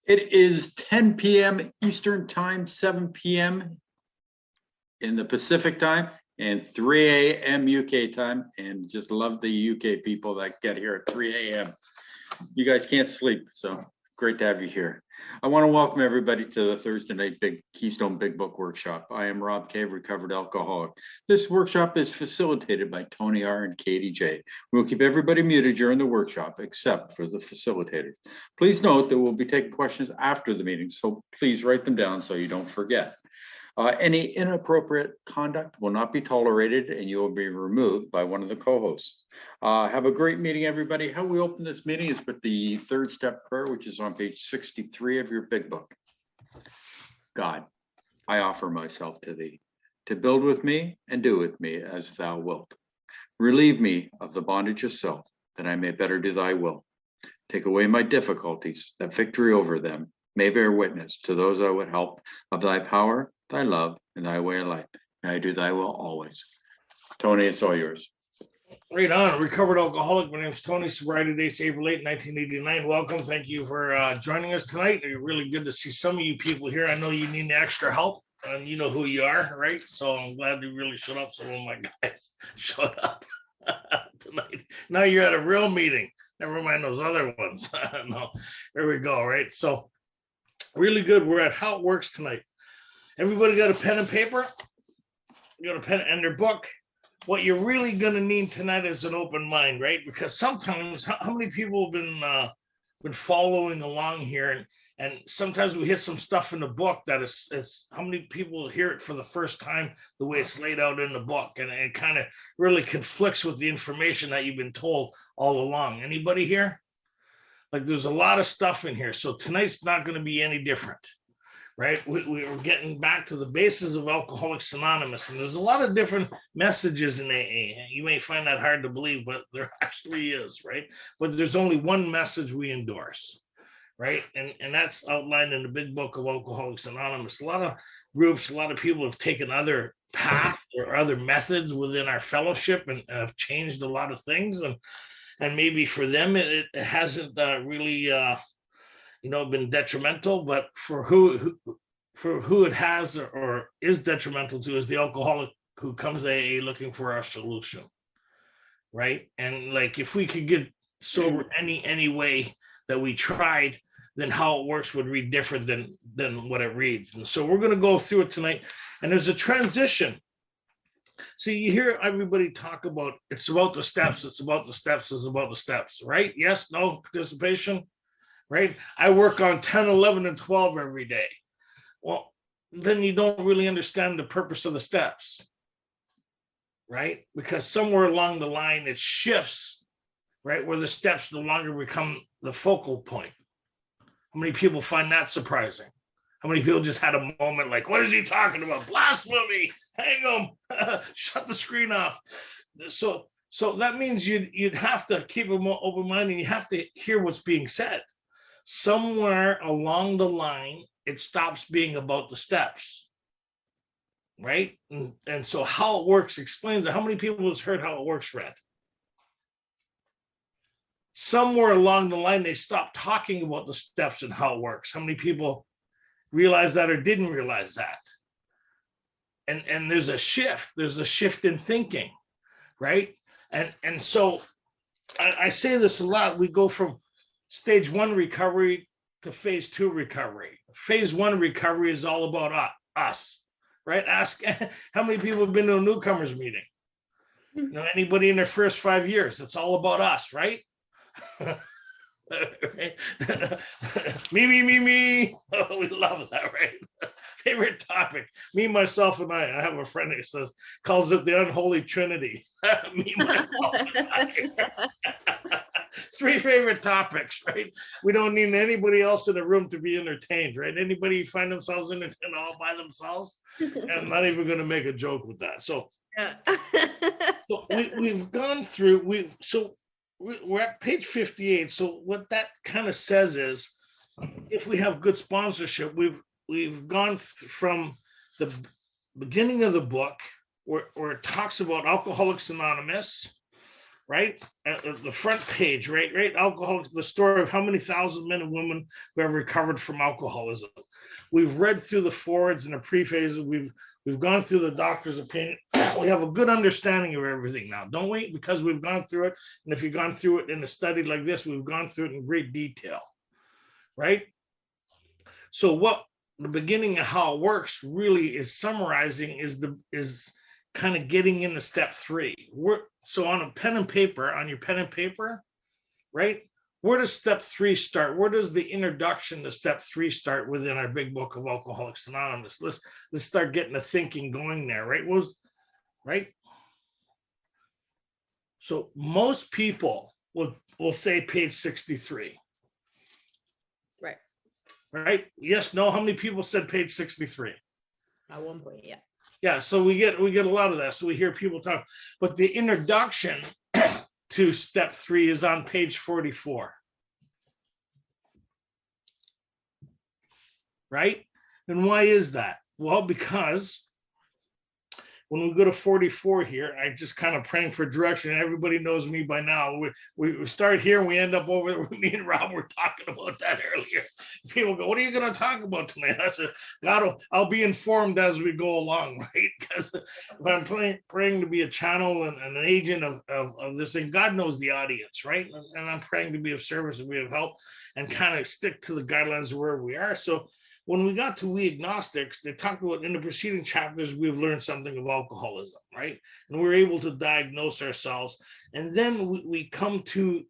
It is 10 p.m. Eastern Time, 7 p.m. in the Pacific Time, and 3 a.m. UK time. And just love the UK people that get here at 3 a.m. You guys can't sleep, so great to have you here. I want to welcome everybody to the Thursday night Keystone Big Book Workshop. I am Rob Cave, recovered alcoholic. This workshop is facilitated by Tony R and Katie J. We'll keep everybody muted during the workshop except for the facilitators. Please note that we'll be taking questions after the meeting, so please write them down so you don't forget. Any inappropriate conduct will not be tolerated and you will be removed by one of the co-hosts. Have a great meeting, everybody. How we open this meeting is with the third step prayer, which is on page 63 of your big book. God, I offer myself to thee, to build with me and do with me as thou wilt. Relieve me of the bondage of self, that I may better do thy will. Take away my difficulties, that victory over them may bear witness to those I would help of thy power, thy love, and thy way of life. May I do thy will always. Tony, it's all yours. Right on. Recovered alcoholic. My name is Tony. Sobriety date's April 8, 1989. Welcome. Thank you for joining us tonight. It's really good to see some of you people here. I know you need the extra help, and you know who you are, right? So I'm glad you really showed up. Some of my guys showed up tonight. Now you're at a real meeting. Never mind those other ones. No, there we go, right? So really good. We're at How It Works tonight. Everybody got a pen and paper? You got a pen and their book? What you're really going to need tonight is an open mind, right? Because sometimes, how many people have been following along here, and sometimes we hit some stuff in the book that is how many people hear it for the first time the way it's laid out in the book, and it kind of really conflicts with the information that you've been told all along. Anybody here? Like, there's a lot of stuff in here, so tonight's not going to be any different. Right, we're getting back to the basis of Alcoholics Anonymous, and there's a lot of different messages in AA. You may find that hard to believe, but there actually is, right? But there's only one message we endorse, right? And that's outlined in the big book of Alcoholics Anonymous. A lot of groups, a lot of people have taken other paths or other methods within our fellowship and have changed a lot of things, and maybe for them it hasn't really. Been detrimental, but for who it has or is detrimental to is the alcoholic who comes to AA looking for our solution, right? And like, if we could get sober any way that we tried, then How It Works would read different than what it reads. And so we're going to go through it tonight, and there's a transition. So you hear everybody talk about it's about the steps, it's about the steps, it's about the steps, right? Yes, no participation. Right? I work on 10, 11, and 12 every day. Well, then you don't really understand the purpose of the steps, right? Because somewhere along the line, it shifts, right? Where the steps no longer become the focal point. How many people find that surprising? How many people just had a moment like, what is he talking about? Blasphemy, hang him, shut the screen off. So that means you'd have to keep an open mind, and you have to hear what's being said. Somewhere along the line, it stops being about the steps, right? And so How It Works explains it. How many people has heard How It Works read? Somewhere along the line, they stopped talking about the steps and how it works. How many people realize that or didn't realize that? And there's a shift in thinking, right? And so I say this a lot. We go from stage 1 recovery to phase 2 recovery. Phase 1 recovery is all about us, right? Ask how many people have been to a newcomers meeting. Anybody in their first 5 years? It's all about us, right? me. Oh, we love that, right? Favorite topic. Me, myself, and I have a friend that calls it the unholy trinity. Me, myself, and I. 3 favorite topics, right? We don't need anybody else in the room to be entertained, right? Anybody find themselves entertained all by themselves? And I'm not even going to make a joke with that. So, we've gone through. We're at page 58. So what that kind of says is, if we have good sponsorship, we've gone from the beginning of the book where it talks about Alcoholics Anonymous, right? At the front page, right? Alcohol, the story of how many thousand men and women who have recovered from alcoholism. We've read through the forwards and the prefaces. We've gone through the doctor's opinion. We have a good understanding of everything now, don't we? Because we've gone through it. And if you've gone through it in a study like this, we've gone through it in great detail, right? So what the beginning of how it works really is summarizing is kind of getting into step 3. So on a pen and paper, on your pen and paper, right? Where does step 3 start? Where does the introduction to step 3 start within our big book of Alcoholics Anonymous? Let's start getting the thinking going there, right? Right? So most people will say page 63. Right. Right? Yes, no, how many people said page 63? At one point, yeah. Yeah, so we get a lot of that. So we hear people talk, but the introduction to step 3 is on page 44. Right? And why is that? Well, because when we go to 44 here, I just kind of praying for direction. Everybody knows me by now. We start here and we end up over there. Me and Rob were talking about that earlier. People go, what are you going to talk about tonight? I said, God, I'll be informed as we go along, right? Because when I'm praying to be a channel and an agent of this thing, God knows the audience, right? And I'm praying to be of service and be of help and kind of stick to the guidelines of where we are. So when we got to We Agnostics, they talked about in the preceding chapters, we've learned something of alcoholism, right? And we're able to diagnose ourselves. And then we come to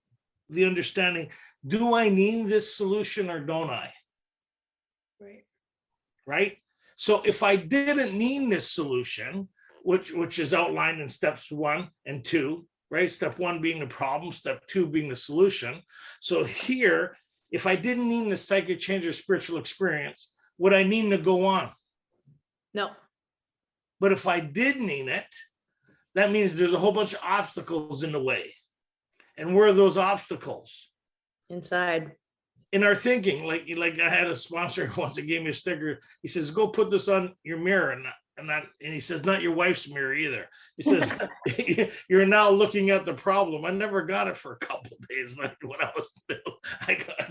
the understanding, do I need this solution or don't I? Right. Right? So if I didn't need this solution, which is outlined in steps 1 and 2, right? Step 1 being the problem, step 2 being the solution. So here, if I didn't need the psychic change or spiritual experience, would I need to go on? No. But if I did need it, that means there's a whole bunch of obstacles in the way. And where are those obstacles? Inside. In our thinking, like I had a sponsor once that gave me a sticker. He says, go put this on your mirror. And he says, not your wife's mirror either. He says, you're now looking at the problem. I never got it for a couple of days. Like when I was new,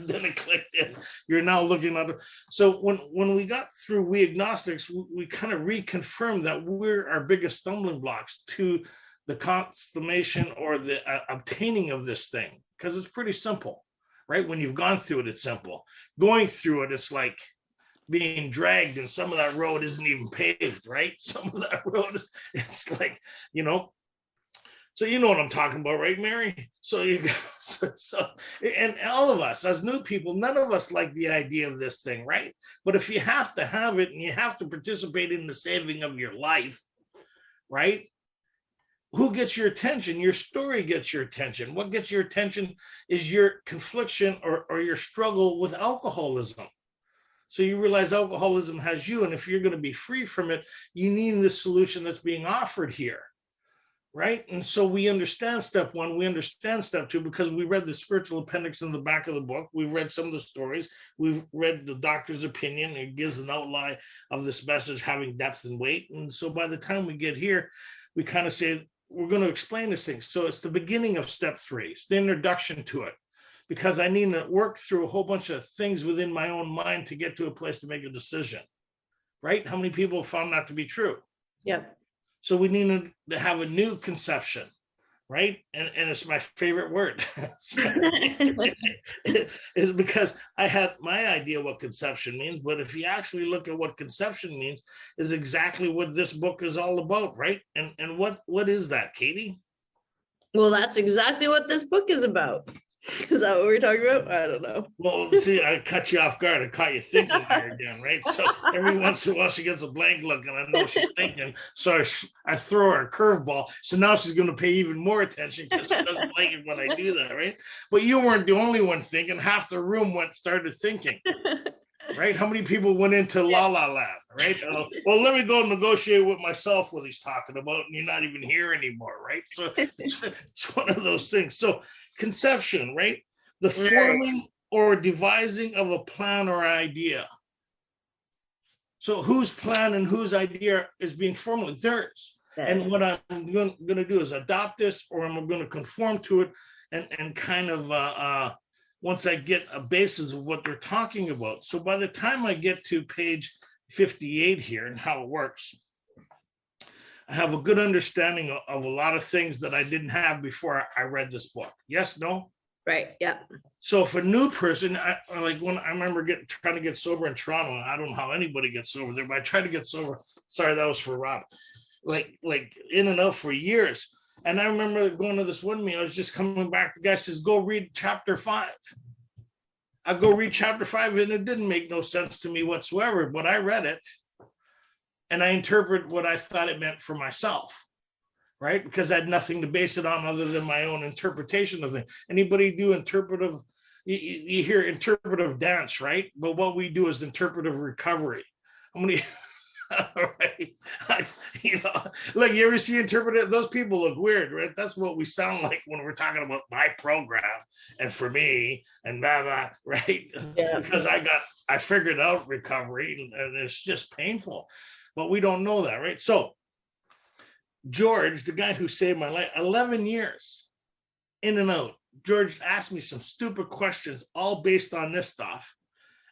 then it clicked in. You're now looking at it. So when we got through We Agnostics, we kind of reconfirmed that we're our biggest stumbling blocks to the consummation or the obtaining of this thing, because it's pretty simple, right? When you've gone through it, it's simple. Going through it, it's like being dragged, and some of that road isn't even paved, right? Some of that road it's like, so you know what I'm talking about, right, Mary? So and all of us as new people, none of us like the idea of this thing, right? But if you have to have it and you have to participate in the saving of your life, right? Who gets your attention? Your story gets your attention. What gets your attention is your confliction or your struggle with alcoholism. So you realize alcoholism has you, and if you're going to be free from it, you need this solution that's being offered here, right? And so we understand step 1, we understand step 2, because we read the spiritual appendix in the back of the book. We've read some of the stories. We've read the doctor's opinion. It gives an outline of this message having depth and weight. And so by the time we get here, we kind of say, we're going to explain this thing. So it's the beginning of step 3. It's the introduction to it, because I need to work through a whole bunch of things within my own mind to get to a place to make a decision, right? How many people have found that to be true? Yeah. So we need to have a new conception, right? And it's my favorite word. Is because I had my idea what conception means, but if you actually look at what conception means, is exactly what this book is all about, right? And what is that, Katie? Well, that's exactly what this book is about. Is that what we're talking about? I don't know. Well, see, I cut you off guard. I caught you thinking here again, right? So every once in a while she gets a blank look and I know she's thinking. So I throw her a curveball. So now she's going to pay even more attention because she doesn't like it when I do that, right? But you weren't the only one thinking. Half the room started thinking, right? How many people went into La La Land, right? Well, let me go negotiate with myself what he's talking about, and you're not even here anymore, right? So it's one of those things. So conception, right? The forming or devising of a plan or idea. So whose plan and whose idea is being formulated? Theirs. And what I'm going to do is adopt this, or I'm going to conform to it, and kind of once I get a basis of what they're talking about. So by the time I get to page 58 here and how it works, I have a good understanding of a lot of things that I didn't have before I read this book. Yes, no? Right. Yeah. So if a new person, like when I remember trying to get sober in Toronto, I don't know how anybody gets sober there, but I tried to get sober. Sorry, that was for Rob. Like in and out for years. And I remember going to this one meeting, I was just coming back. The guy says, go read chapter 5. I go read chapter 5, and it didn't make no sense to me whatsoever, but I read it and I interpret what I thought it meant for myself, right? Because I had nothing to base it on other than my own interpretation of it. Anybody do interpretive, you hear interpretive dance, right? But what we do is interpretive recovery. How many, right? Look, you ever see interpretive? Those people look weird, right? That's what we sound like when we're talking about my program and for me and blah, blah, right? Yeah. Because I figured out recovery, and it's just painful, but we don't know that, right? So George, the guy who saved my life, 11 years in and out. George asked me some stupid questions, all based on this stuff.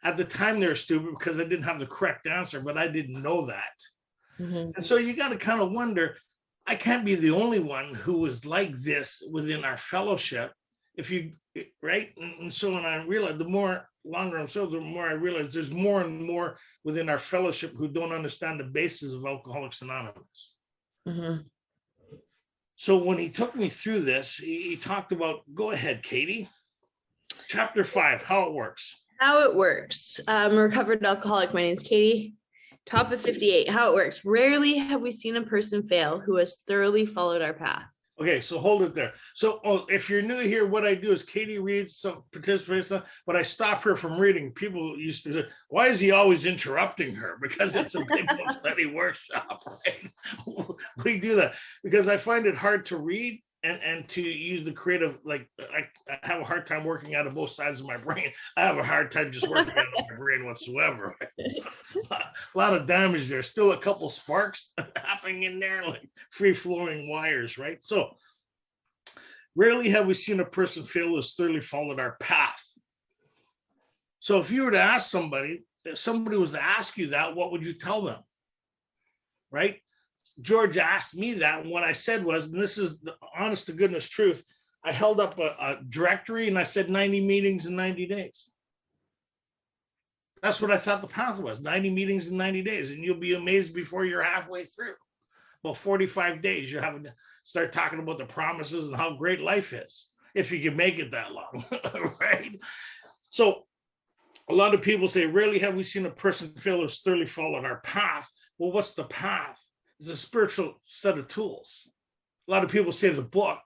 At the time, they were stupid because I didn't have the correct answer, but I didn't know that. Mm-hmm. And so you got to kind of wonder, I can't be the only one who was like this within our fellowship. Right? And so when I realized, longer I'm so, the more I realize there's more and more within our fellowship who don't understand the basis of Alcoholics Anonymous. Mm-hmm. So when he took me through this, he talked about, go ahead, Katie. Chapter 5, how it works. How it works. I'm a recovered alcoholic. My name's Katie. Top of 58. How it works. Rarely have we seen a person fail who has thoroughly followed our path. Okay, so hold it there. So if you're new here, what I do is Katie reads some participants, but I stop her from reading. People used to say, why is he always interrupting her? Because it's a big study workshop, right? We do that because I find it hard to read and to use the creative, like I have a hard time working out of both sides of my brain. I have a hard time just working out of my brain whatsoever. Right? So, a lot of damage there. Still a couple sparks happening in there, like free-flowing wires, right? So rarely have we seen a person fail who has thoroughly followed our path. So if you were to ask somebody, if somebody was to ask you that, what would you tell them? Right? George asked me that, and what I said was, and this is the honest to goodness truth, I held up a directory and I said 90 meetings in 90 days. That's what I thought the path was, 90 meetings in 90 days. And you'll be amazed before you're halfway through. Well, 45 days, you have to start talking about the promises and how great life is, if you can make it that long, right? So a lot of people say, rarely have we seen a person fail who's thoroughly followed our path. Well, what's the path? It's a spiritual set of tools. A lot of people say the book,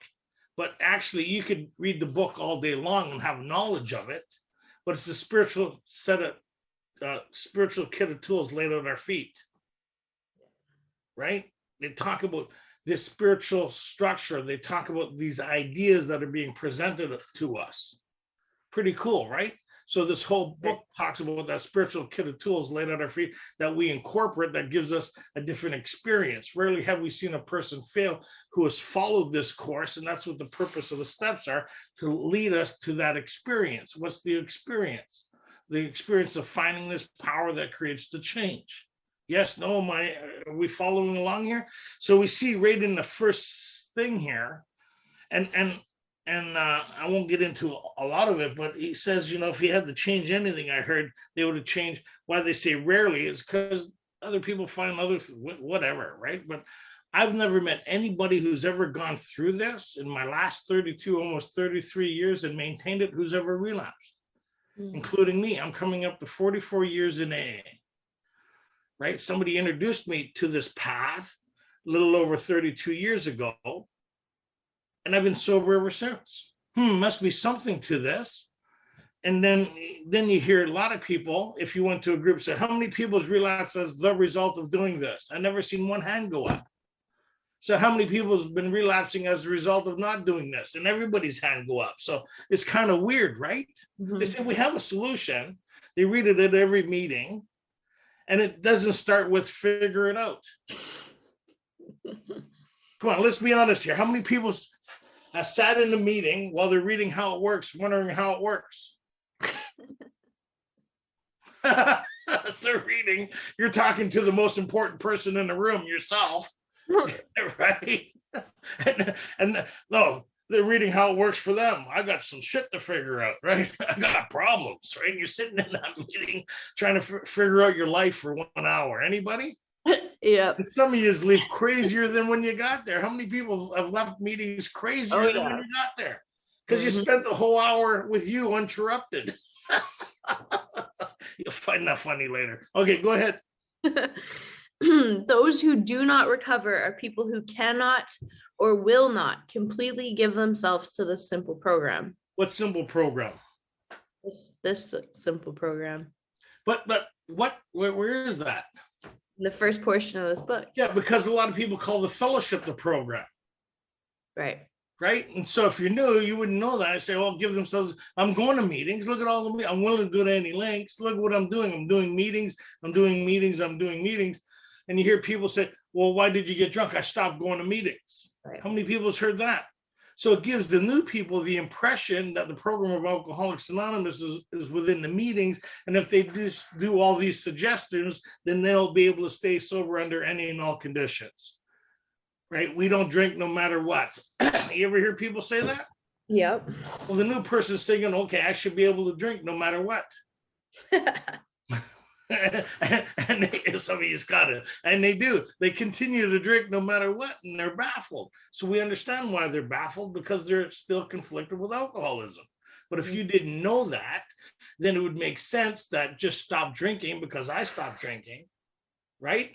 but actually you could read the book all day long and have knowledge of it, but it's a spiritual set of spiritual kit of tools laid at our feet, right? They talk about this spiritual structure. They talk about these ideas that are being presented to us. Pretty cool, right? So this whole book talks about that spiritual kit of tools laid at our feet that we incorporate, that gives us a different experience. Rarely have we seen a person fail who has followed this course, and that's what the purpose of the steps are, to lead us to that experience. What's the experience? The experience of finding this power that creates the change. Yes, no, are we following along here? So we see right in the first thing here, and I won't get into a lot of it, but he says, if he had to change anything, I heard they would have changed. Why they say rarely is because other people find others, whatever, right? But I've never met anybody who's ever gone through this in my last 32, almost 33 years and maintained it, who's ever relapsed, including me. I'm coming up to 44 years in AA, right? Somebody introduced me to this path a little over 32 years ago. And I've been sober ever since. Must be something to this. And then you hear a lot of people, if you went to a group, say, how many people's relapsed as the result of doing this? I've never seen one hand go up. So how many people have been relapsing as a result of not doing this? And everybody's hand go up. So it's kind of weird, right? Mm-hmm. They say, we have a solution. They read it at every meeting. And it doesn't start with figure it out. Come on, let's be honest here. How many people sat in the meeting while they're reading how it works, wondering how it works? As they're reading, you're talking to the most important person in the room, yourself, right? And no, they're reading how it works for them. I got some shit to figure out, right? I got problems, right? You're sitting in that meeting trying to figure out your life for 1 hour. Anybody? Yep. And some of you leave crazier than when you got there. How many people have left meetings crazier than when you got there? Because you spent the whole hour with you uninterrupted. You'll find that funny later. Okay, go ahead. Those who do not recover are people who cannot or will not completely give themselves to this simple program. What simple program? This simple program. But where is that? The first portion of this book. Yeah, because a lot of people call the fellowship the program. Right. Right. And so if you're new, you wouldn't know that. I say, well, give themselves, I'm going to meetings. Look at all the meetings. I'm willing to go to any lengths. Look what I'm doing. I'm doing meetings. I'm doing meetings. I'm doing meetings. And you hear people say, well, why did you get drunk? I stopped going to meetings. Right. How many people has heard that? So it gives the new people the impression that the program of Alcoholics Anonymous is within the meetings. And if they just do all these suggestions, then they'll be able to stay sober under any and all conditions. Right? We don't drink no matter what. You ever hear people say that? Yep. Well, the new person's thinking, okay, I should be able to drink no matter what. And some of you's got it. And they do. They continue to drink no matter what, and they're baffled. So we understand why they're baffled, because they're still conflicted with alcoholism. But if you didn't know that, then it would make sense that just stop drinking because I stopped drinking, right?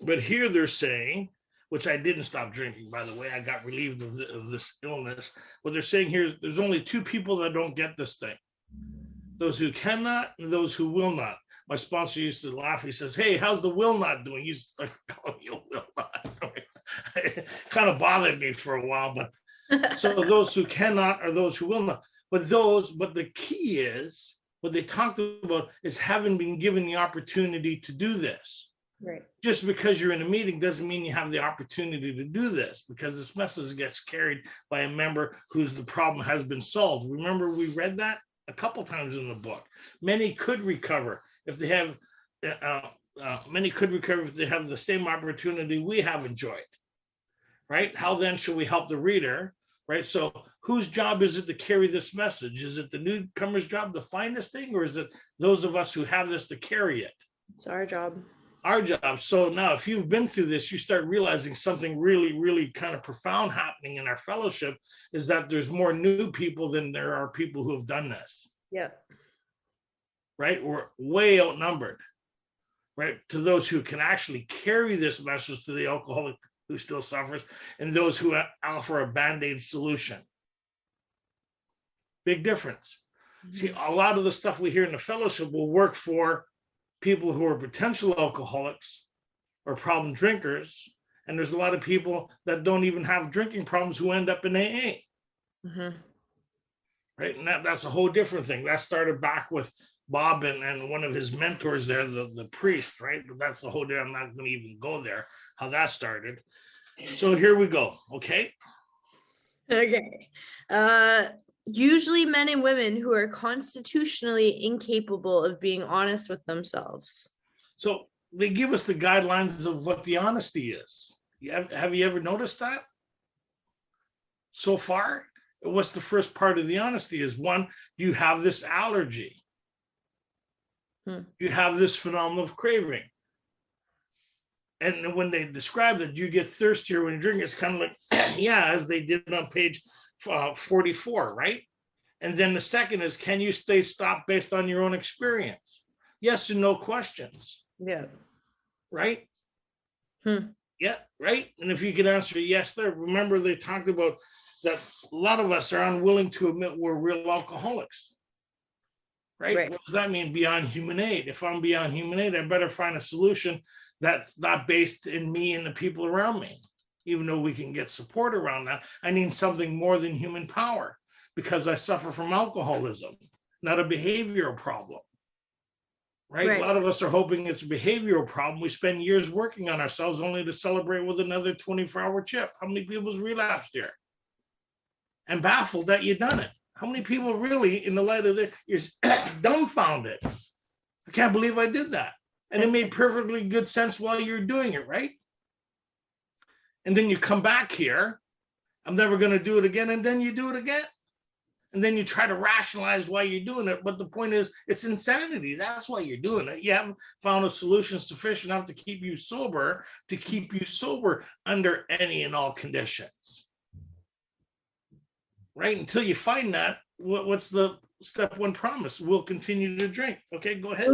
But here they're saying, which I didn't stop drinking, by the way, I got relieved of this illness. What they're saying here is there's only two people that don't get this thing. Those who cannot and those who will not. My sponsor used to laugh. He says, hey, how's the will not doing? He's like, oh, you will not. It kind of bothered me for a while, but so those who cannot are those who will not. But the key is, what they talked about is having been given the opportunity to do this. Right. Just because you're in a meeting doesn't mean you have the opportunity to do this, because this message gets carried by a member whose the problem has been solved. Remember, we read that a couple times in the book. Many could recover if they have the same opportunity we have enjoyed. Right? How then should we help the reader? Right? So whose job is it to carry this message? Is it the newcomer's job to find this thing, or is it those of us who have this to carry it? It's our job. Our job. So now if you've been through this, you start realizing something really, really kind of profound happening in our fellowship, is that there's more new people than there are people who have done this. Yeah. Right? We're way outnumbered, right? To those who can actually carry this message to the alcoholic who still suffers, and those who offer a Band-Aid solution. Big difference. Mm-hmm. See, a lot of the stuff we hear in the fellowship will work for people who are potential alcoholics or problem drinkers. And there's a lot of people that don't even have drinking problems who end up in AA. Mm-hmm. Right? And that's a whole different thing. That started back with Bob and one of his mentors there, the priest, right? But that's the whole day. I'm not going to even go there, how that started. So here we go. Okay. Okay. Usually men and women who are constitutionally incapable of being honest with themselves. So they give us the guidelines of what the honesty is. Have you ever noticed that? So far, what's the first part of the honesty is, one, do you have this allergy? You have this phenomenon of craving. And when they describe that, you get thirstier when you drink, it's kind of like, yeah, as they did on page 44, right? And then the second is, can you stay stopped based on your own experience? Yes and no questions. Yeah. Right? Yeah, right? And if you could answer yes there, remember they talked about that a lot of us are unwilling to admit we're real alcoholics. Right? What does that mean? Beyond human aid. If I'm beyond human aid, I better find a solution that's not based in me and the people around me. Even though we can get support around that, I need something more than human power, because I suffer from alcoholism, not a behavioral problem. right? Right. A lot of us are hoping it's a behavioral problem. We spend years working on ourselves only to celebrate with another 24-hour chip. How many people's relapsed here? And baffled that you done it. How many people really, in the light of you're dumbfounded? I can't believe I did that. And it made perfectly good sense while you're doing it, right? And then you come back here, I'm never going to do it again. And then you do it again. And then you try to rationalize why you're doing it. But the point is, it's insanity. That's why you're doing it. You haven't found a solution sufficient enough to keep you sober under any and all conditions. Right? Until you find that, what's the step one promise? We'll continue to drink. Okay, go ahead.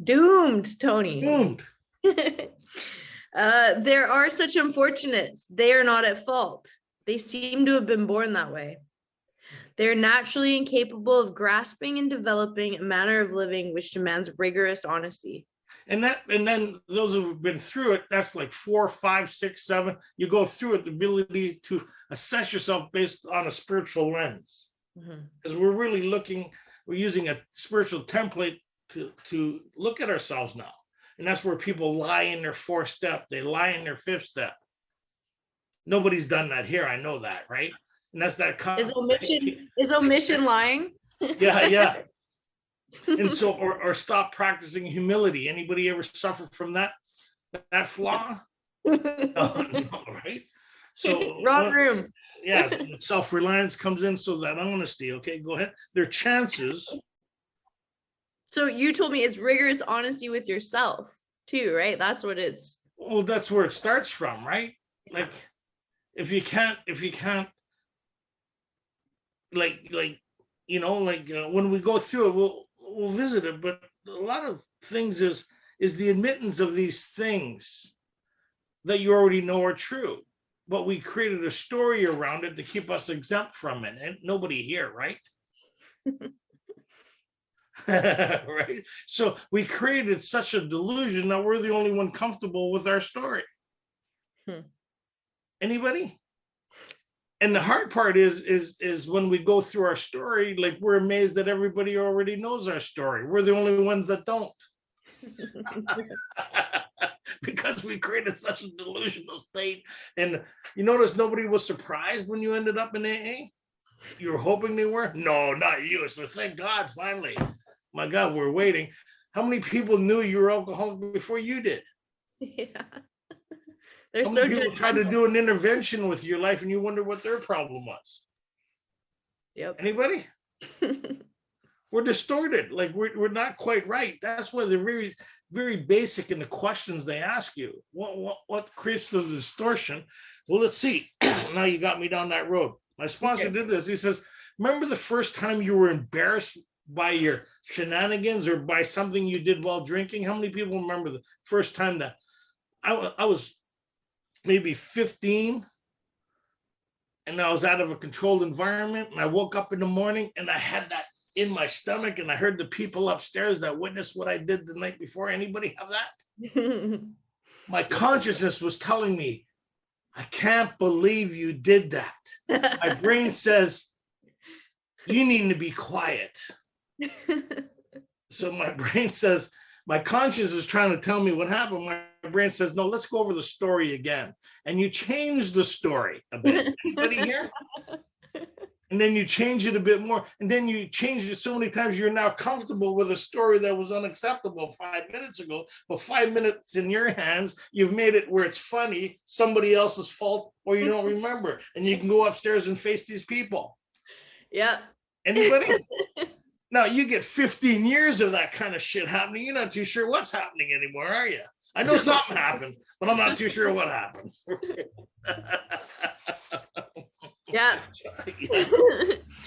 Doomed, Tony. Doomed. There are such unfortunates. They are not at fault. They seem to have been born that way. They're naturally incapable of grasping and developing a manner of living which demands rigorous honesty. And then those who've been through it, that's like 4, 5, 6, 7. You go through it, the ability to assess yourself based on a spiritual lens. Because we're using a spiritual template to look at ourselves now. And that's where people lie in their 4th step. They lie in their 5th step. Nobody's done that here. I know that, right? And that's that. Is omission lying? Yeah. And so, or stop practicing humility. Anybody ever suffer from that flaw? No, right? So wrong room. Yeah, self-reliance comes in, so that honesty. Okay, go ahead. There are chances. So you told me it's rigorous honesty with yourself too, right? That's what it's. Well, that's where it starts from, right? Like, if you can't, when we go through it, we'll visit it. But a lot of things is the admittance of these things that you already know are true, but we created a story around it to keep us exempt from it. And nobody here, right? Right. So we created such a delusion that we're the only one comfortable with our story. Anybody? And the hard part is when we go through our story, like, we're amazed that everybody already knows our story. We're the only ones that don't. Because we created such a delusional state. And you notice nobody was surprised when you ended up in AA? You were hoping they were? No, not you. So thank God, finally. My God, we're waiting. How many people knew you were alcoholic before you did? Yeah. They're How so many people tried to do an intervention with your life and you wonder what their problem was? Yep. Anybody? We're distorted. Like, we're not quite right. That's why they're very, very basic in the questions they ask you. What creates the distortion? Well, let's see. Now you got me down that road. My sponsor did this. He says, remember the first time you were embarrassed by your shenanigans or by something you did while drinking? How many people remember the first time that I was maybe 15 and I was out of a controlled environment, and I woke up in the morning and I had that in my stomach, and I heard the people upstairs that witnessed what I did the night before? Anybody have that? My consciousness was telling me, I can't believe you did that. My brain says, you need to be quiet. So my brain says, my conscience is trying to tell me what happened. My brain says, no, let's go over the story again. And you change the story a bit. Anybody here? And then you change it a bit more. And then you change it so many times you're now comfortable with a story that was unacceptable 5 minutes ago. But 5 minutes in your hands, you've made it where it's funny, somebody else's fault, or you don't remember. And you can go upstairs and face these people. Yeah. Anybody? Now, you get 15 years of that kind of shit happening. You're not too sure what's happening anymore, are you? I know something happened, but I'm not too sure what happened. Yeah.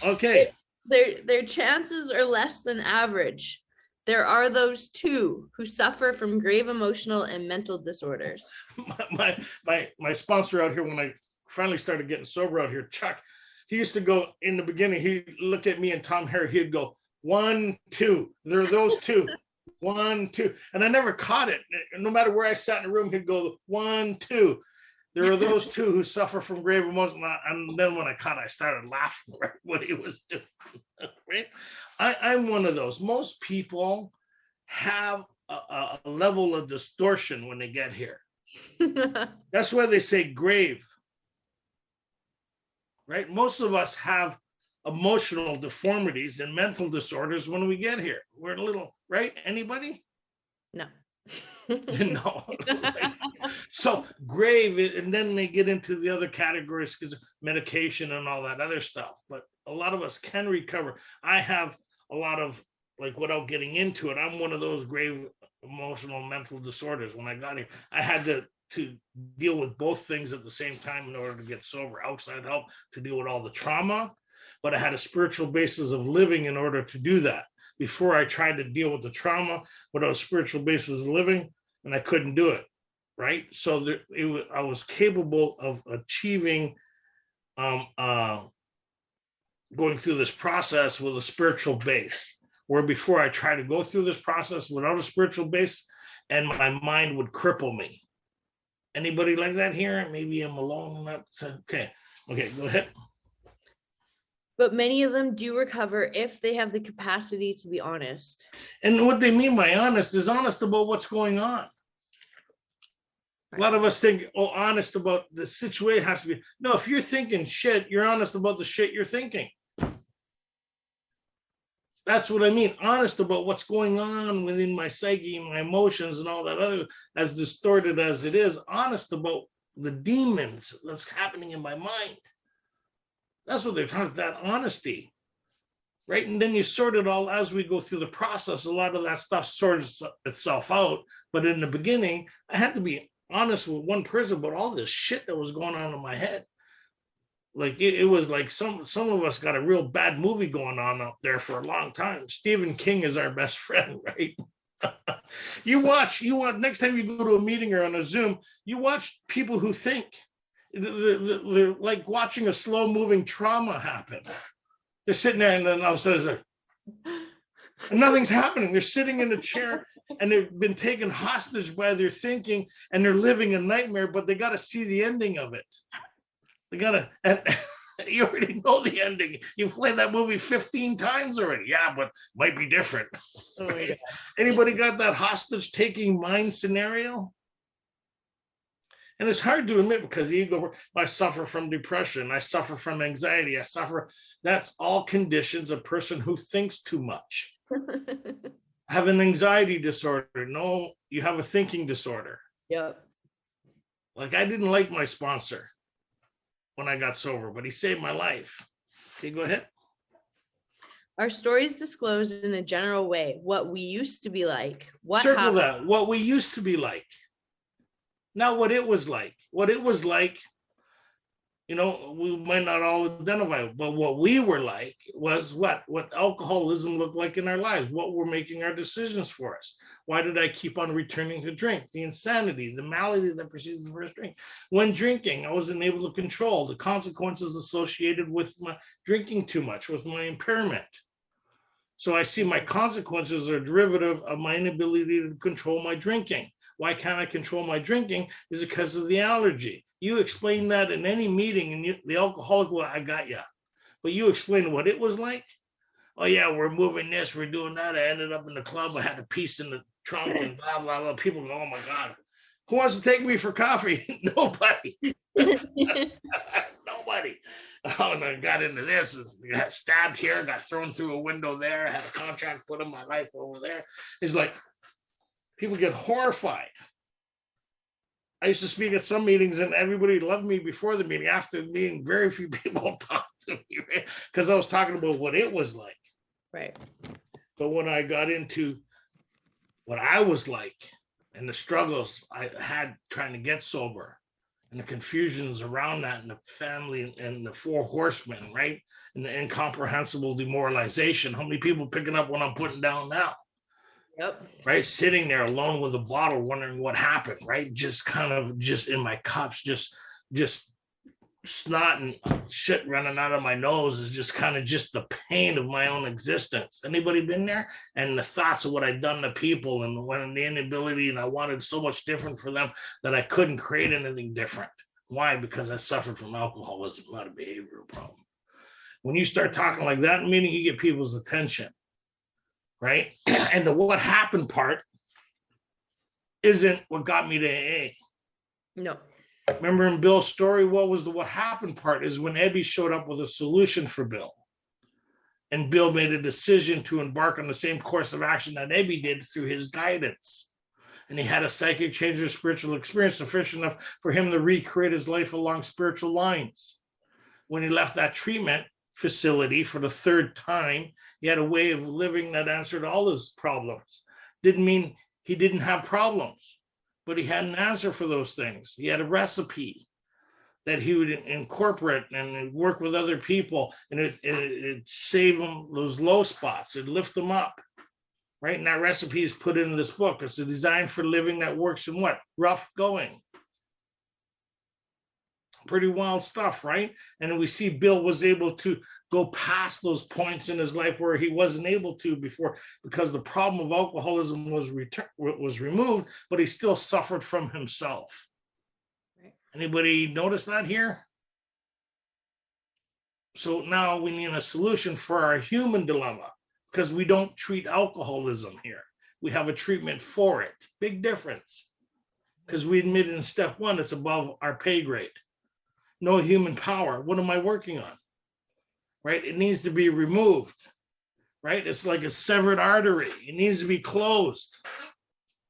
Okay. Their chances are less than average. There are those too who suffer from grave emotional and mental disorders. My sponsor out here, when I finally started getting sober out here, Chuck, he used to go in the beginning, he'd look at me and Tom Hare, he'd go, 1, 2. There are those two. 1, 2. And I never caught it. No matter where I sat in the room, he'd go, 1, 2. There are those two who suffer from grave emotion. And then when I caught it, I started laughing at what he was doing. Right? I'm one of those. Most people have a level of distortion when they get here. That's why they say grave, right? Most of us have emotional deformities and mental disorders when we get here. We're a little, right? Anybody? No. No. So grave, and then they get into the other categories because of medication and all that other stuff. But a lot of us can recover. I have a lot of, like, without getting into it, I'm one of those grave emotional mental disorders. When I got here, I had to deal with both things at the same time in order to get sober. Outside help to deal with all the trauma, but I had a spiritual basis of living in order to do that. Before I tried to deal with the trauma without a spiritual basis of living, and I couldn't do it, right? So I was capable of achieving, going through this process with a spiritual base, where before I tried to go through this process without a spiritual base, and my mind would cripple me. Anybody like that here? Maybe I'm alone. Okay, go ahead. But many of them do recover if they have the capacity to be honest. And what they mean by honest is honest about what's going on. A lot of us think, oh, honest about the situation has to be. No, if you're thinking shit, you're honest about the shit you're thinking. That's what I mean. Honest about what's going on within my psyche, my emotions, and all that other, as distorted as it is, honest about the demons that's happening in my mind. That's what they're talking about, that honesty, right? And then you sort it all as we go through the process. A lot of that stuff sorts itself out. But in the beginning, I had to be honest with one person about all this shit that was going on in my head. Like it was like some of us got a real bad movie going on up there for a long time. Stephen King is our best friend, right? You watch, next time you go to a meeting or on a Zoom, you watch people who think. They're like watching a slow moving trauma happen. They're sitting there and then all of a sudden it's like, and nothing's happening. They're sitting in a chair and they've been taken hostage by their thinking and they're living a nightmare, but they got to see the ending of it. They got to, and you already know the ending. You've played that movie 15 times already. Yeah, but might be different. Oh, yeah. Anybody got that hostage taking mind scenario? And it's hard to admit because ego, I suffer from depression, I suffer from anxiety, that's all conditions of a person who thinks too much. Have an anxiety disorder. No, you have a thinking disorder. Yep. Like I didn't like my sponsor when I got sober, but he saved my life. Okay, go ahead. Our stories disclose in a general way what we used to be like. Circle happened. that. What we used to be like. Not what it was like. What it was like, you know, we might not all identify, but what we were like was what alcoholism looked like in our lives, what were making our decisions for us. Why did I keep on returning to drink? The insanity, the malady that precedes the first drink. When drinking, I wasn't able to control the consequences associated with my drinking too much, with my impairment. So I see my consequences are derivative of my inability to control my drinking. Why can't I control my drinking? Is because of the allergy. You explain that in any meeting, and the alcoholic, well, I got you. But you explain what it was like. Oh yeah, we're moving this, we're doing that. I ended up in the club. I had a piece in the trunk, and blah blah blah. People go, oh my god, who wants to take me for coffee? Nobody. Nobody. Oh, and I got into this. I got stabbed here. Got thrown through a window there. I had a contract put in my life over there. It's like. People get horrified. I used to speak at some meetings and everybody loved me before the meeting. After the meeting, very few people talked to me because I was talking about what it was like. Right. But when I got into what I was like and the struggles I had trying to get sober and the confusions around that and the family and the four horsemen, right? And the incomprehensible demoralization. How many people picking up what I'm putting down now? Yep. Right, sitting there alone with a bottle, wondering what happened. Right, just in my cups, just snot and shit running out of my nose is just the pain of my own existence. Anybody been there? And the thoughts of what I'd done to people, and when the inability, and I wanted so much different for them that I couldn't create anything different. Why? Because I suffered from alcoholism, not a behavioral problem. When you start talking like that, meaning you get people's attention. right? And the what happened part isn't what got me to AA. No. Remember in Bill's story, what happened part is when Ebby showed up with a solution for Bill. And Bill made a decision to embark on the same course of action that Ebby did through his guidance. And he had a psychic change or spiritual experience sufficient enough for him to recreate his life along spiritual lines. When he left that treatment facility for the third time, he had a way of living that answered all his problems. Didn't mean he didn't have problems, but he had an answer for those things. He had a recipe that he would incorporate and work with other people, and it save them those low spots, it lift them up, right? And that recipe is put into this book. It's a design for living that works in what? Rough going. Pretty wild stuff, right? And we see Bill was able to go past those points in his life where he wasn't able to before, because the problem of alcoholism was removed, but he still suffered from himself. Anybody notice that here? So now we need a solution for our human dilemma, because we don't treat alcoholism here. We have a treatment for it. Big difference. Because we admit in step one, it's above our pay grade. No human power. What am I working on? Right? It needs to be removed. Right? It's like a severed artery. It needs to be closed.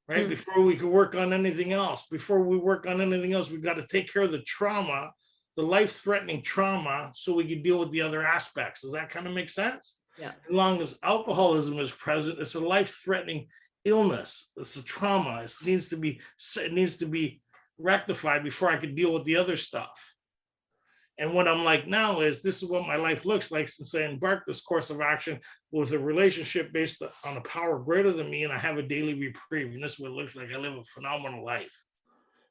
Right? Before we can work on anything else. Before we work on anything else, we've got to take care of the trauma, the life-threatening trauma, so we can deal with the other aspects. Does that kind of make sense? Yeah. As long as alcoholism is present, it's a life-threatening illness. It's a trauma. It needs to be rectified before I can deal with the other stuff. And what I'm like now is, this is what my life looks like since I embarked this course of action with a relationship based on a power greater than me, and I have a daily reprieve. And this is what it looks like. I live a phenomenal life.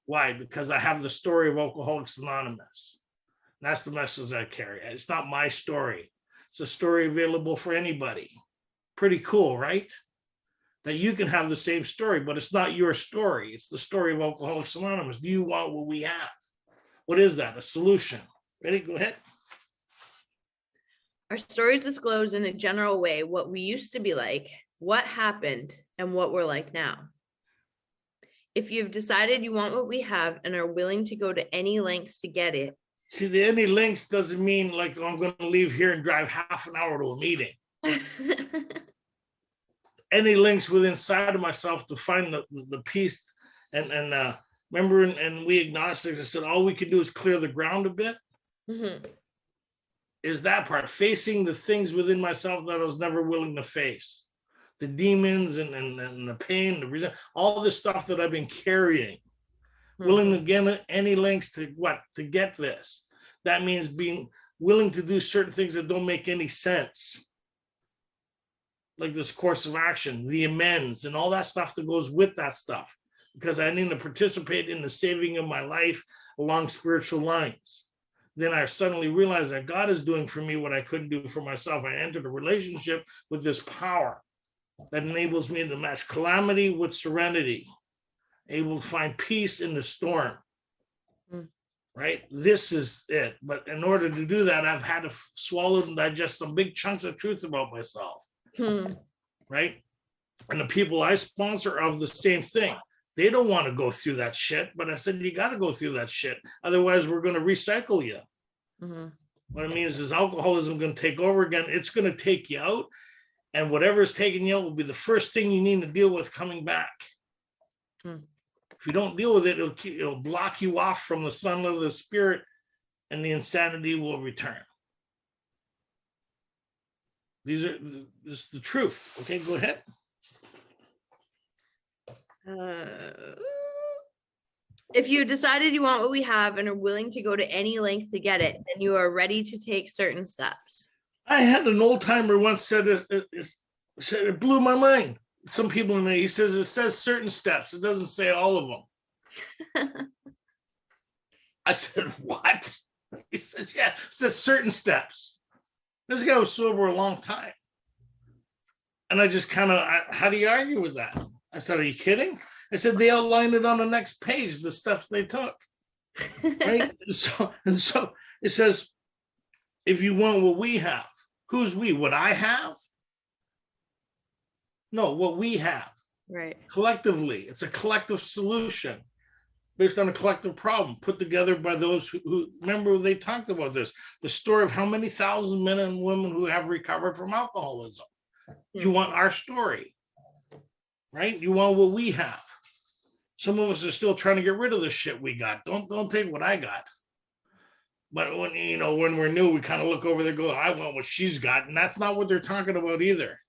Why? Because I have the story of Alcoholics Anonymous. And that's the message I carry. It's not my story. It's a story available for anybody. Pretty cool, right? That you can have the same story, but it's not your story. It's the story of Alcoholics Anonymous. Do you want what we have? What is that? A solution. Ready? Go ahead. Our stories disclose in a general way what we used to be like, what happened, and what we're like now. If you've decided you want what we have and are willing to go to any lengths to get it. See, the any lengths doesn't mean like, oh, I'm going to leave here and drive half an hour to a meeting. Any links within inside of myself to find the peace. And remember, and we agnostics, I said, all we can do is clear the ground a bit. Mm-hmm. Is that part, facing the things within myself that I was never willing to face. The demons and the pain, the reason, all this stuff that I've been carrying. Mm-hmm. Willing to get any lengths to what? To get this. That means being willing to do certain things that don't make any sense. Like this course of action, the amends, and all that stuff that goes with that stuff. Because I need to participate in the saving of my life along spiritual lines. Then I suddenly realized that God is doing for me what I couldn't do for myself. I entered a relationship with this power that enables me to match calamity with serenity, able to find peace in the storm. Right? This is it. But in order to do that, I've had to swallow and digest some big chunks of truth about myself. Right? And the people I sponsor are of the same thing. They don't want to go through that shit, but I said, you got to go through that shit. Otherwise, we're going to recycle you. Mm-hmm. What it means is alcoholism going to take over again. It's going to take you out. And whatever is taking you out will be the first thing you need to deal with coming back. If you don't deal with it, it'll block you off from the sun of the spirit, and the insanity will return. This is the truth. Okay, go ahead. If you decided you want what we have and are willing to go to any length to get it, then you are ready to take certain steps. I had an old timer once said it blew my mind. Some people in there, he says it says certain steps. It doesn't say all of them. I said, what? He said, yeah, it says certain steps. This guy was sober a long time. And I just kind of, how do you argue with that? I said, are you kidding? I said, they outlined it on the next page, the steps they took. Right? and so it says, if you want what we have, who's we? What I have? No, what we have Right. collectively. It's a collective solution based on a collective problem put together by those who remember they talked about this, the story of how many thousand men and women who have recovered from alcoholism. You want our story, right? You want what we have. Some of us are still trying to get rid of the shit we got. Don't take what I got. But when when we're new, we kind of look over there, go, I want what she's got, and that's not what they're talking about either.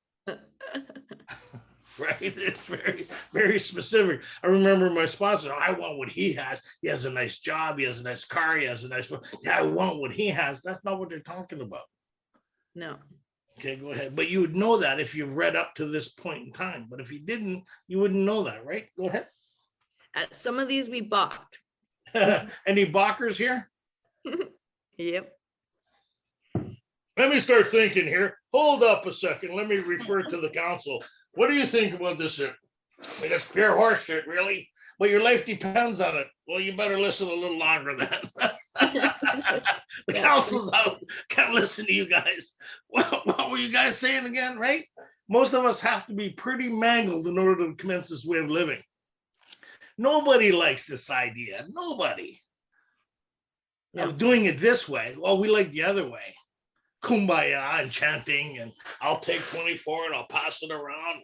Right? It's very, very specific. I remember my sponsor, I want what he has. He has a nice job, he has a nice car, he has a nice, yeah, I want what he has. That's not what they're talking about. No. Okay, go ahead. But you would know that if you've read up to this point in time. But if you didn't, you wouldn't know that, right? Go ahead. At some of these we balked. Any balkers here? Yep. Let me start thinking here. Hold up a second. Let me refer to the council. What do you think about this? I mean, that's pure horse shit, really. Well, your life depends on it. Well, you better listen a little longer then. The council's out. Can't listen to you guys. Well, what were you guys saying again, right? Most of us have to be pretty mangled in order to commence this way of living. Nobody likes this idea. Nobody. Of doing it this way. Well, we like the other way. Kumbaya and chanting, and I'll take 24 and I'll pass it around.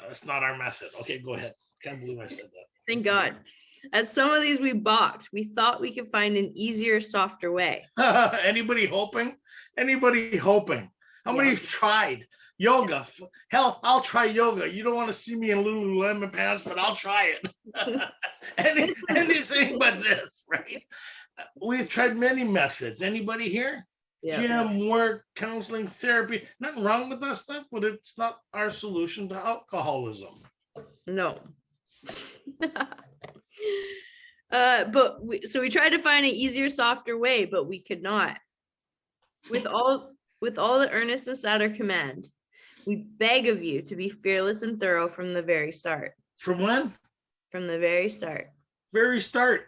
That's not our method. Okay, go ahead. Can't believe I said that. Thank God. At some of these we balked. We thought we could find an easier, softer way. Anybody hoping? Anybody hoping? How many have tried yoga? Hell, I'll try yoga. You don't want to see me in Lululemon pants, but I'll try it. Anything but this, right? We've tried many methods. Anybody here? Yeah. Gym, work, counseling, therapy. Nothing wrong with that stuff, but it's not our solution to alcoholism. No. So we tried to find an easier, softer way, but we could not. With all the earnestness at our command, we beg of you to be fearless and thorough from the very start. From when? From the very start. Very start.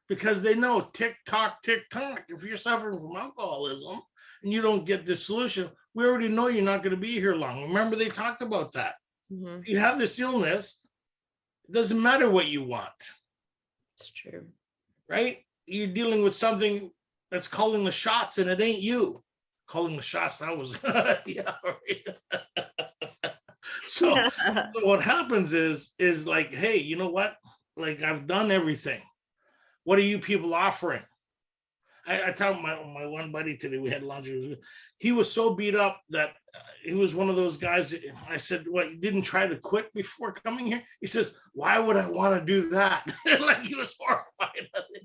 Because they know tick tock. If you're suffering from alcoholism and you don't get this solution, we already know you're not going to be here long. Remember, they talked about that. Mm-hmm. You have this illness. It doesn't matter what you want. It's true. Right? You're dealing with something that's calling the shots, and it ain't you calling the shots. That was, yeah. Right. So what happens is like, hey, you know what? Like, I've done everything. What are you people offering? I told my one buddy today, we had lunch. He was so beat up that he was one of those guys. I said, what, you didn't try to quit before coming here? He says, why would I want to do that? Like, he was horrified at the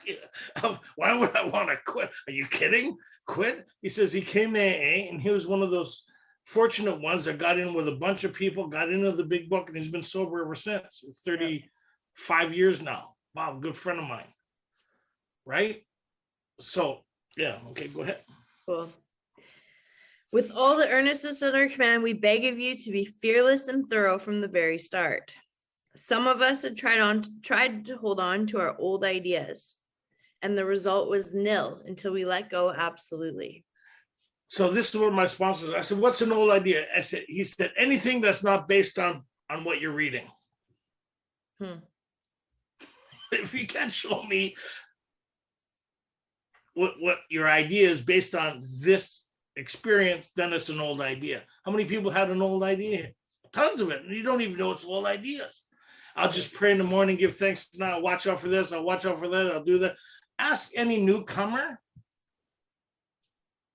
idea of, why would I want to quit? Are you kidding? Quit? He says he came to AA, and he was one of those fortunate ones that got in with a bunch of people, got into the big book, and he's been sober ever since. 35 years now. Wow, good friend of mine. Right? So, yeah, okay, go ahead. Cool. With all the earnestness at our command, we beg of you to be fearless and thorough from the very start. Some of us had tried to hold on to our old ideas, and the result was nil until we let go absolutely. So this is what my sponsor said. I said, what's an old idea? He said, anything that's not based on what you're reading. If you can't show me what your idea is based on this experience, then it's an old idea. How many people had an old idea? Tons of it. And you don't even know it's old ideas. I'll just pray in the morning, give thanks. Now watch out for this. I'll watch out for that. I'll do that. Ask any newcomer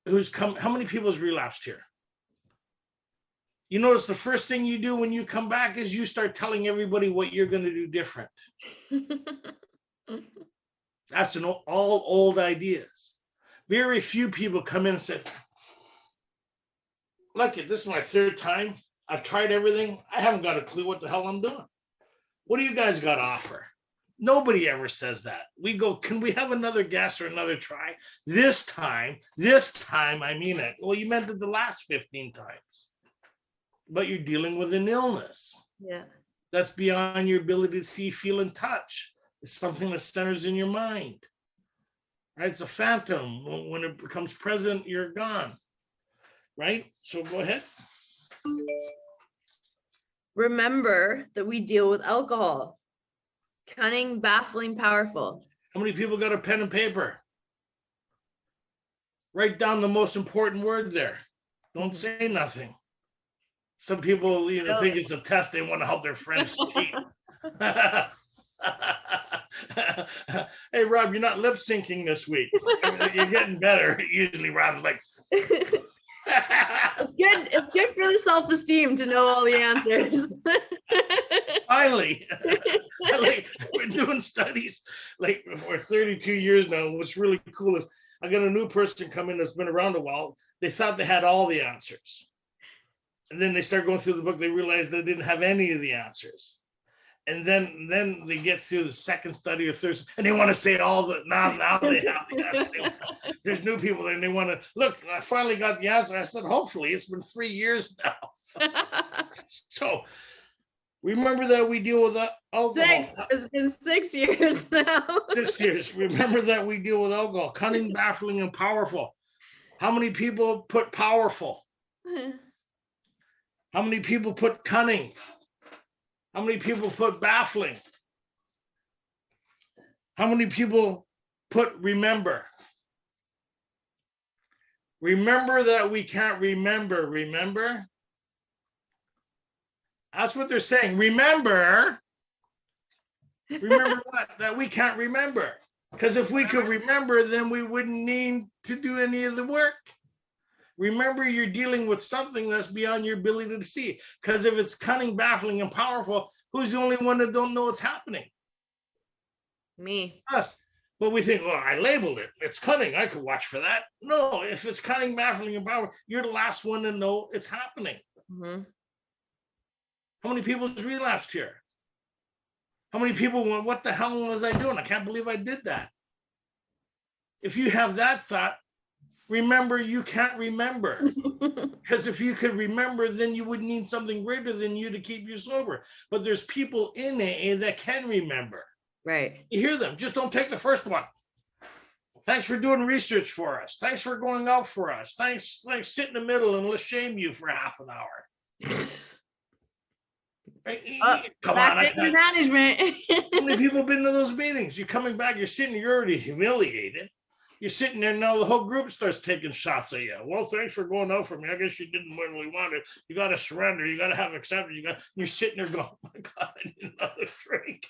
who's come. How many people has relapsed here? You notice the first thing you do when you come back is you start telling everybody what you're going to do different. That's all old ideas. Very few people come in and say, look, this is my third time. I've tried everything. I haven't got a clue what the hell I'm doing. What do you guys got to offer? Nobody ever says that. We go, can we have another guess or another try? This time, I mean it. Well, you meant it the last 15 times. But you're dealing with an illness. Yeah. That's beyond your ability to see, feel, and touch. It's something that centers in your mind. Right? It's a phantom. When it becomes present, you're gone. right? So go ahead. Remember that we deal with alcohol. Cunning, baffling, powerful. How many people got a pen and paper? Write down the most important word there. Don't say nothing. Some people, think it's a test. They want to help their friends cheat. Hey, Rob, you're not lip syncing this week. You're getting better. Usually, Rob's like, It's good for the self-esteem to know all the answers. finally, we're doing studies like for 32 years now. What's really cool is I got a new person come in that's been around a while. They thought they had all the answers. And then they start going through the book, they realize they didn't have any of the answers. And then they get through the second study or third, and they want to say all the now they have the answer. There's new people there, and they want to look. I finally got the answer. I said, hopefully, it's been 3 years now. So remember that we deal with alcohol. 6. It's been 6 years now. 6 years. Remember that we deal with alcohol. Cunning, baffling, and powerful. How many people put powerful? How many people put cunning? How many people put baffling? How many people put remember? Remember that we can't remember. Remember? That's what they're saying. Remember. Remember what? That we can't remember. Because if we could remember, then we wouldn't need to do any of the work. Remember, you're dealing with something that's beyond your ability to see. Because if it's cunning, baffling, and powerful, who's the only one that don't know what's happening? Me. Us. But we think, well, I labeled it. It's cunning. I could watch for that. No, if it's cunning, baffling, and powerful, you're the last one to know it's happening. Mm-hmm. How many people has relapsed here? How many people went, what the hell was I doing? I can't believe I did that. If you have that thought, remember, you can't remember. Because if you could remember, then you would need something greater than you to keep you sober. But there's people in AA that can remember. Right. You hear them. Just don't take the first one. Thanks for doing research for us. Thanks for going out for us. Thanks, sit in the middle and let's shame you for half an hour. Right? Come on. Management. How many people have been to those meetings? You're coming back, you're sitting, you're already humiliated. You're sitting there now, the whole group starts taking shots at you. Well, thanks for going out for me. I guess you didn't win what we wanted. You got to surrender. You got to have acceptance. You're sitting there going, oh my God, I need another drink.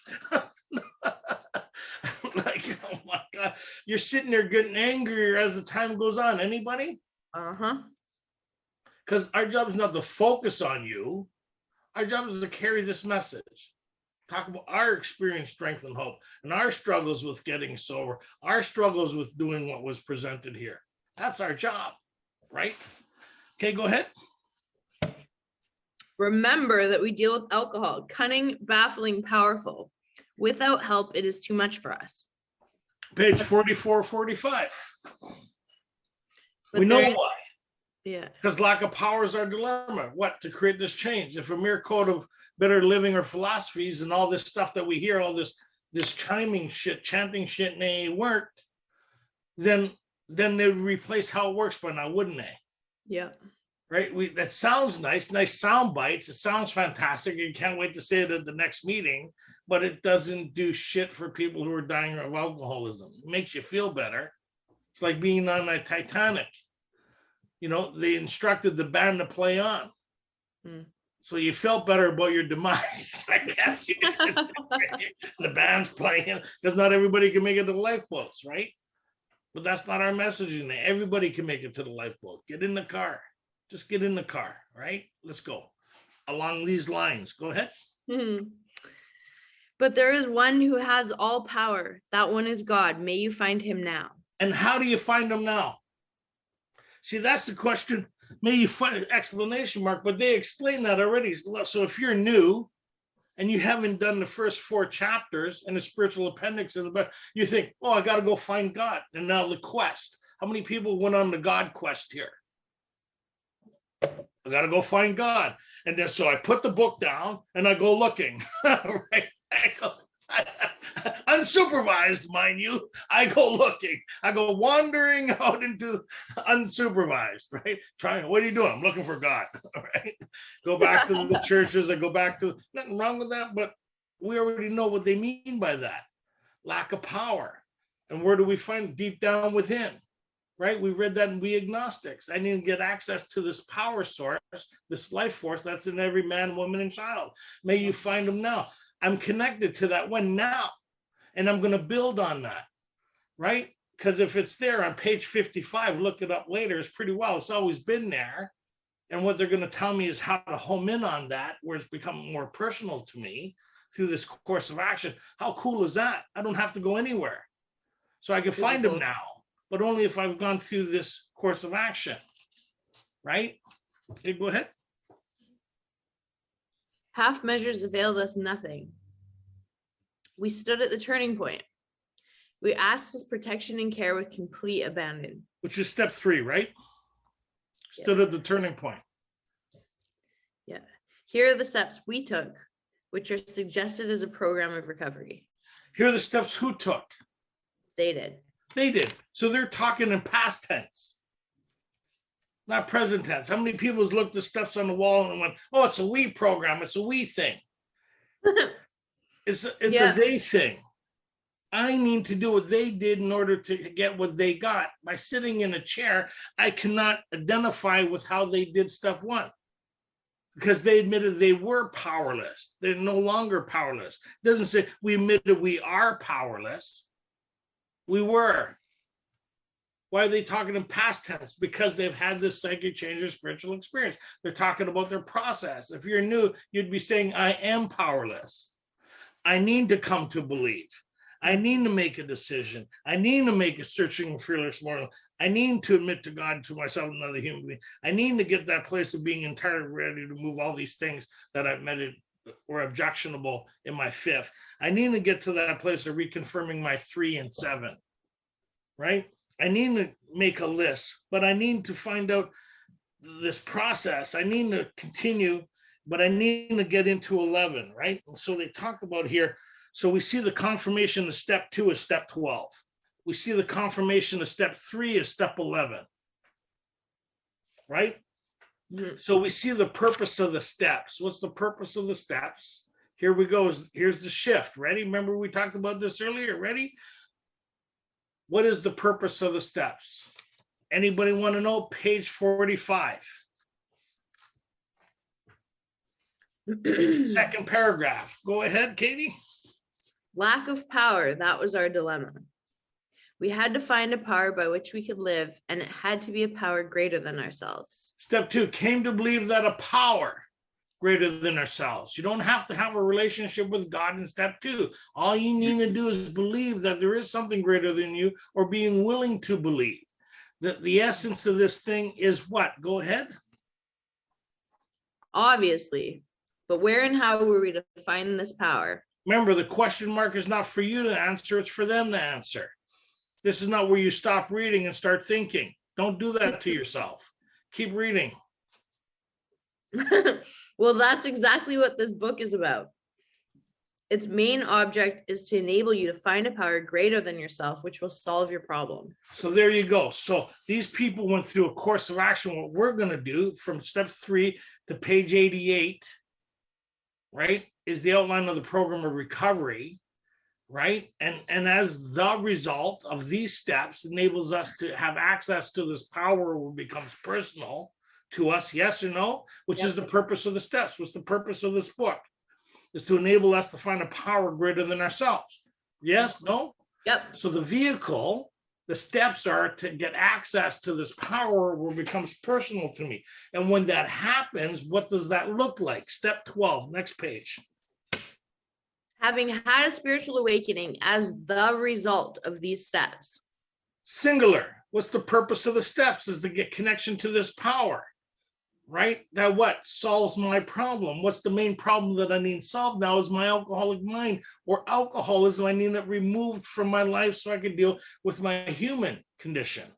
Like, oh my God. You're sitting there getting angrier as the time goes on. Anybody? Uh-huh. Because our job is not to focus on you. Our job is to carry this message. Talk about our experience, strength, and hope, and our struggles with getting sober, our struggles with doing what was presented here. That's our job, right? Okay, go ahead. Remember that we deal with alcohol. Cunning, baffling, powerful. Without help, it is too much for us. Page 44, 45. But We know there- why. Yeah. Because lack of power is our dilemma. What? To create this change. If a mere code of better living or philosophies and all this stuff that we hear, all this chiming shit, chanting shit, and they worked, then they would replace how it works by now, wouldn't they? Yeah. Right? That sounds nice sound bites. It sounds fantastic. You can't wait to say it at the next meeting, but it doesn't do shit for people who are dying of alcoholism. It makes you feel better. It's like being on a Titanic. They instructed the band to play on. So you felt better about your demise, I guess. The band's playing because not everybody can make it to the lifeboats, right? But that's not our messaging. Everybody can make it to the lifeboat. Get in the car. Just get in the car, right? Let's go. Along these lines. Go ahead. But there is one who has all power. That one is God. May you find him now. And how do you find him now? See, that's the question. May you find an exclamation mark, but they explain that already. So if you're new and you haven't done the first 4 chapters and the spiritual appendix in the book, you think, oh, I got to go find God. And now the quest. How many people went on the God quest here? I got to go find God. And then so I put the book down and I go looking. Right? Unsupervised, mind you. I go looking. I go wandering out into unsupervised, right? Trying, what are you doing? I'm looking for God, right? Go back to the churches. I go back to, nothing wrong with that, but we already know what they mean by that. Lack of power. And where do we find deep down within? Right? We read that in We Agnostics. I need to get access to this power source, this life force that's in every man, woman, and child. May you find them now. I'm connected to that one now, and I'm going to build on that, right? Because if it's there on page 55, look it up later, it's pretty well. It's always been there. And what they're going to tell me is how to home in on that, where it's become more personal to me through this course of action. How cool is that? I don't have to go anywhere. So I can find them now, but only if I've gone through this course of action, right? Okay, go ahead. Half measures availed us nothing. We stood at the turning point. We asked his protection and care with complete abandon. Which is step 3, right? Stood at the turning point. Yeah. Here are the steps we took, which are suggested as a program of recovery. Here are the steps who took. They did. They did. So they're talking in past tense, not present tense. How many people has looked at steps on the wall and went, oh, it's a we program. It's a we thing. It's a they thing. I need to do what they did in order to get what they got. By sitting in a chair, I cannot identify with how they did step 1 because they admitted they were powerless. They're no longer powerless. It doesn't say we admitted we are powerless. We were. Why are they talking in past tense? Because they've had this psychic change or spiritual experience. They're talking about their process. If you're new, you'd be saying, I am powerless. I need to come to believe. I need to make a decision. I need to make a searching and fearless moral. I need to admit to God, to myself, and another human being. I need to get that place of being entirely ready to move all these things that I've met were objectionable in my 5th. I need to get to that place of reconfirming my 3 and 7, right? I need to make a list, but I need to find out this process. I need to continue, but I need to get into 11, right? And so they talk about here. So we see the confirmation of step 2 is step 12. We see the confirmation of step 3 is step 11, right? So we see the purpose of the steps. What's the purpose of the steps? Here we go. Here's the shift. Ready? Remember we talked about this earlier. Ready? What is the purpose of the steps? Anybody want to know? Page 45. Second paragraph. Go ahead, Katie. Lack of power, that was our dilemma. We had to find a power by which we could live, and it had to be a power greater than ourselves. Step 2, came to believe that a power greater than ourselves. You don't have to have a relationship with God in step 2. All you need to do is believe that there is something greater than you, or being willing to believe that the essence of this thing is what? Go ahead. Obviously, but where and how were we to find this power? Remember, the question mark is not for you to answer, it's for them to answer. This is not where you stop reading and start thinking. Don't do that to yourself. Keep reading. Well, that's exactly what this book is about. Its main object is to enable you to find a power greater than yourself, which will solve your problem. So there you go. So these people went through a course of action. What we're going to do from step 3 to page 88, right, is the outline of the program of recovery, right? And as the result of these steps enables us to have access to this power where it becomes personal to us, yes or no, which is the purpose of the steps. What's the purpose of this book? Is to enable us to find a power greater than ourselves. Yes, no? Yep. So the vehicle, the steps are to get access to this power where it becomes personal to me. And when that happens, what does that look like? Step 12, next page. Having had a spiritual awakening as the result of these steps. Singular. What's the purpose of the steps? Is to get connection to this power, right? That what? Solves my problem. What's the main problem that I need solved now is my alcoholic mind or alcoholism. I need it removed from my life so I can deal with my human condition,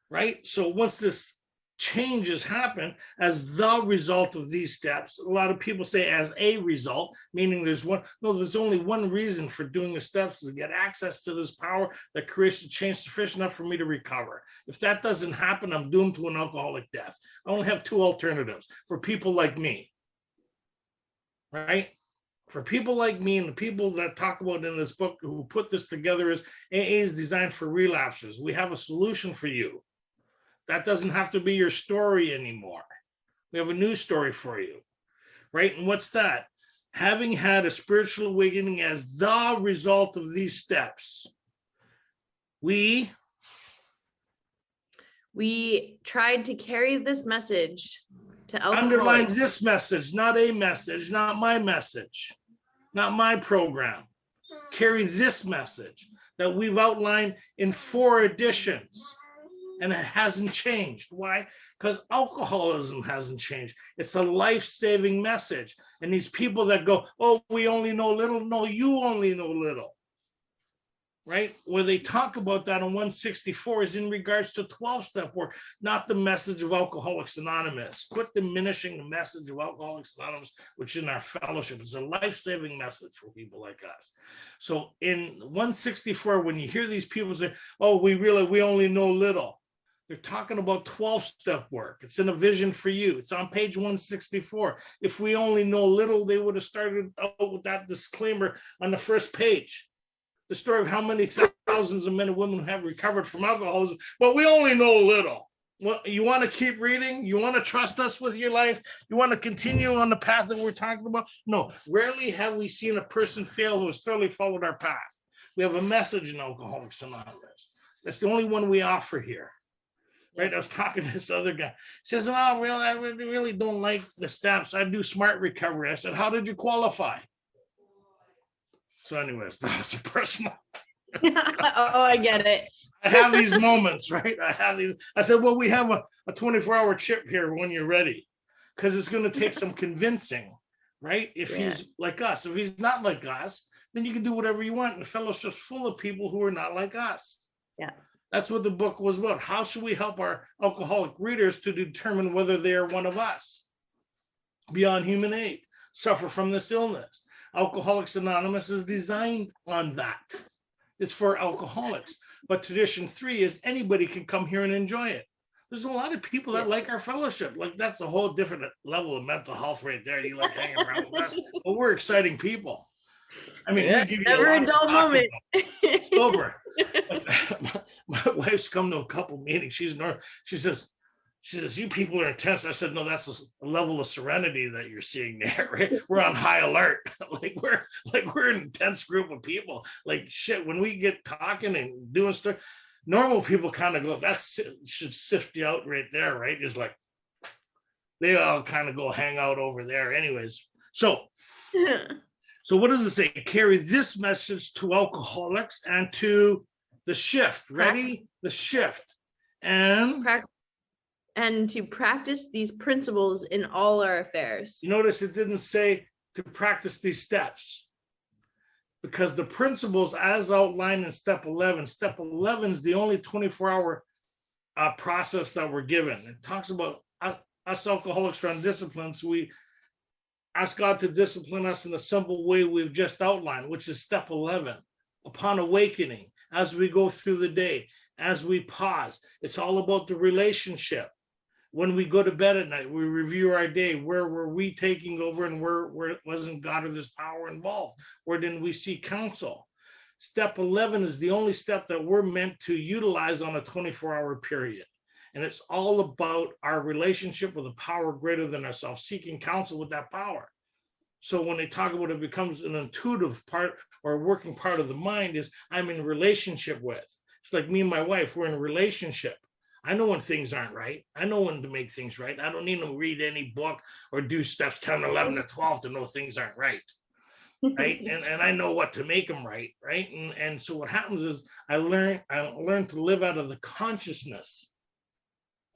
right? So once this changes happen as the result of these steps. A lot of people say as a result, meaning there's only one reason for doing the steps, is to get access to this power that creates a change sufficient enough for me to recover. If that doesn't happen, I'm doomed to an alcoholic death. I only have two alternatives for people like me, right? For people like me and the people that talk about in this book who put this together, is AA is designed for relapsers. We have a solution for you. That doesn't have to be your story anymore. We have a new story for you, right? And what's that? Having had a spiritual awakening as the result of these steps, we tried to carry this message to underline alcoholics. this message, not a message, not my message, not my program. Carry this message that we've outlined in 4 editions. And it hasn't changed. Why? Because alcoholism hasn't changed. It's a life-saving message. And these people that go, oh, we only know little. No, you only know little. Right? Where they talk about that on 164 is in regards to 12-step work, not the message of Alcoholics Anonymous. Quit diminishing the message of Alcoholics Anonymous, which in our fellowship is a life-saving message for people like us. So in 164, when you hear these people say, oh, we only know little, they're talking about 12-step work. It's in a vision for you. It's on page 164. If we only know little, they would have started out with that disclaimer on the first page. The story of how many thousands of men and women have recovered from alcoholism, but we only know little. Well, you want to keep reading? You want to trust us with your life? You want to continue on the path that we're talking about? No, rarely have we seen a person fail who has thoroughly followed our path. We have a message in Alcoholics Anonymous. That's the only one we offer here. Right, I was talking to this other guy. He says, "Oh, really, I really don't like the steps. I do smart recovery." I said, "How did you qualify?" So, anyways, that was a personal. Oh, I get it. I have these moments, right? I said, "Well, we have a 24-hour chip here when you're ready, because it's going to take some convincing, right? If he's like us, if he's not like us, then you can do whatever you want. And the fellowship's full of people who are not like us." Yeah. That's what the book was about. How should we help our alcoholic readers to determine whether they are one of us? Beyond human aid, suffer from this illness. Alcoholics Anonymous is designed on that. It's for alcoholics. But tradition 3 is anybody can come here and enjoy it. There's a lot of people that like our fellowship. Like, that's a whole different level of mental health right there. You like hanging around with us. But we're exciting people. I mean, we give you never a dull moment. Sober. My wife's come to a couple meetings. She says, you people are intense. I said, no, that's a level of serenity that you're seeing there, right? We're on high alert. we're an intense group of people. Like, shit, when we get talking and doing stuff, normal people kind of go, that should sift you out right there, right? It's like, they all kind of go hang out over there anyways. So what does it say? Carry this message to alcoholics and to the shift. Ready? The shift. And to practice these principles in all our affairs. You notice it didn't say to practice these steps, because the principles as outlined in step 11 is the only 24-hour process that we're given. It talks about us alcoholics around disciplines. We ask God to discipline us in the simple way we've just outlined, which is step 11. Upon awakening, as we go through the day, as we pause, it's all about the relationship. When we go to bed at night, we review our day. Where were we taking over, and where wasn't God or this power involved? Where didn't we seek counsel? Step 11 is the only step that we're meant to utilize on a 24-hour period. And it's all about our relationship with a power greater than ourselves, seeking counsel with that power. So when they talk about it becomes an intuitive part or a working part of the mind, is I'm in relationship with. It's like me and my wife, we're in a relationship. I know when things aren't right. I know when to make things right. I don't need to read any book or do steps 10, 11, or 12 to know things aren't right. Right. And I know what to make them right. Right. And so what happens is I learn to live out of the consciousness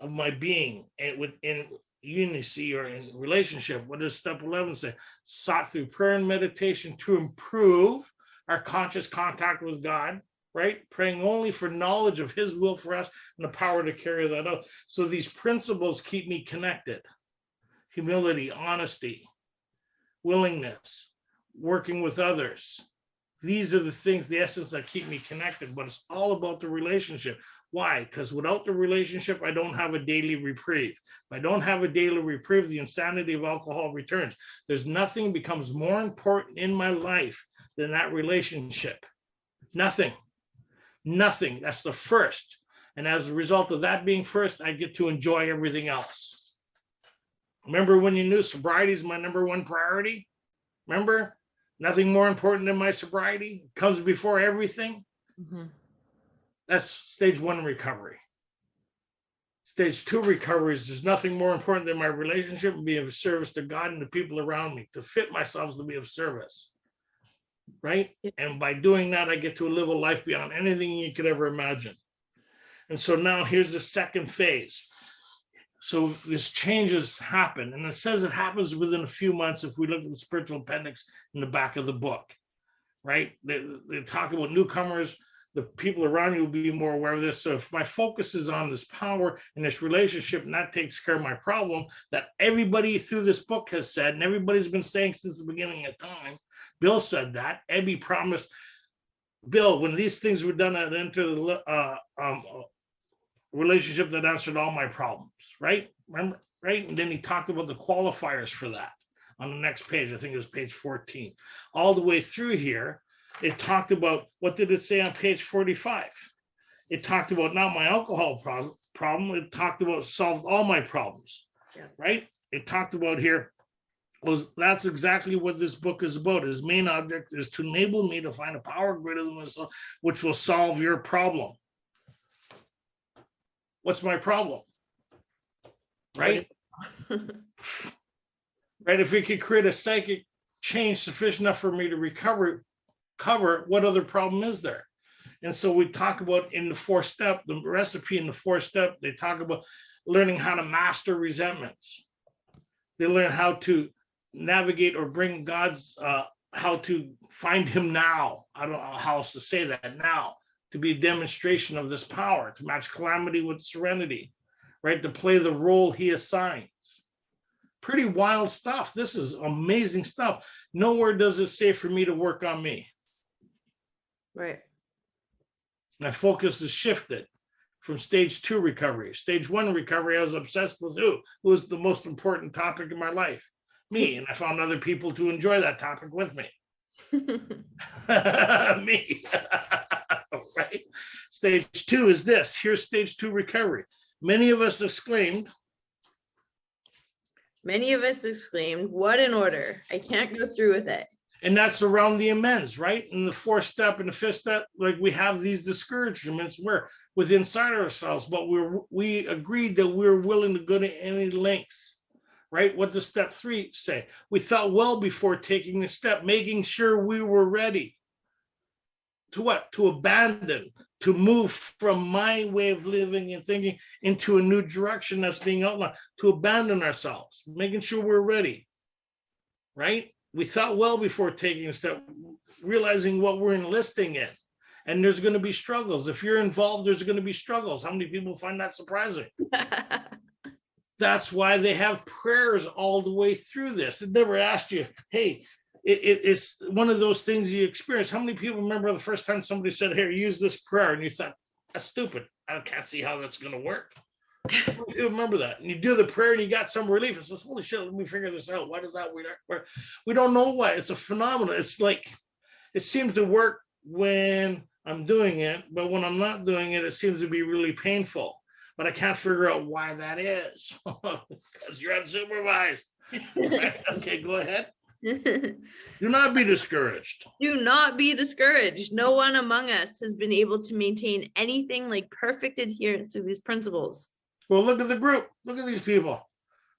of my being, and within unity or in relationship. What does step 11 say? Sought through prayer and meditation to improve our conscious contact with God, right? Praying only for knowledge of his will for us and the power to carry that out. So these principles keep me connected. Humility, honesty, willingness, working with others. These are the things, the essence that keep me connected, but it's all about the relationship. Why? Because without the relationship, I don't have a daily reprieve. If I don't have a daily reprieve, the insanity of alcohol returns. There's nothing becomes more important in my life than that relationship. Nothing. Nothing. That's the first. And as a result of that being first, I get to enjoy everything else. Remember when you knew sobriety is my number one priority? Remember? Nothing more important than my sobriety. It comes before everything. Mhm. That's stage 1 recovery. Stage 2 recovery is there's nothing more important than my relationship and being of service to God and the people around me, to fit myself to be of service. Right? Yep. And by doing that, I get to live a life beyond anything you could ever imagine. And so now here's the second phase. So this changes happen, and it says it happens within a few months if we look at the spiritual appendix in the back of the book, right? They talk about newcomers, the people around you will be more aware of this. So if my focus is on this power and this relationship, and that takes care of my problem that everybody through this book has said, and everybody's been saying since the beginning of time. Bill said that. Ebby promised, Bill, when these things were done, I'd enter the relationship that answered all my problems, right? Remember, right? And then he talked about the qualifiers for that on the next page. I think it was page 14. All the way through here, it talked about, what did it say on page 45? It talked about not my alcohol problem. It talked about solved all my problems, right? It talked about here, that's exactly what this book is about. His main object is to enable me to find a power greater than myself, which will solve your problem. What's my problem? Right? Right? If we could create a psychic change sufficient enough for me to cover what other problem is there? And so we talk about in the 4-step, the recipe in the 4-step, they talk about learning how to master resentments. They learn how to navigate or bring God's, how to find him now. I don't know how else to say that now. To be a demonstration of this power, to match calamity with serenity, right? To play the role he assigns. Pretty wild stuff. This is amazing stuff. Nowhere does it say for me to work on me. Right. My focus is shifted from stage 2 recovery. Stage 1 recovery, I was obsessed with who was the most important topic in my life? Me. And I found other people to enjoy that topic with me. Me. Right? Stage 2 is this. Here's stage 2 recovery. Many of us exclaimed, what in order? I can't go through with it. and that's around the amends, right? In the 4th step and the 5th step, like we have these discouragements where within inside ourselves, but we agreed that we're willing to go to any lengths, right? What does step 3 say? We thought well before taking the step, making sure we were ready. To what? To abandon, to move from my way of living and thinking into a new direction that's being outlined, to abandon ourselves, making sure we're ready, right? We thought well before taking a step, realizing what we're enlisting in. And there's going to be struggles. If you're involved, there's going to be struggles. How many people find that surprising? That's why they have prayers all the way through this. It never asked you, hey, it's one of those things you experience. How many people remember the first time somebody said, here, use this prayer? And you thought, that's stupid. I can't see how that's going to work. You remember that. And you do the prayer and you got some relief. It says, holy shit, let me figure this out. Why does that work? We don't know why. It's a phenomenon. It's like, it seems to work when I'm doing it, but when I'm not doing it, it seems to be really painful. But I can't figure out why that is. Because you're unsupervised. Right? Okay, go ahead. Do not be discouraged. Do not be discouraged. No one among us has been able to maintain anything like perfect adherence to these principles. Well, look at the group. Look at these people.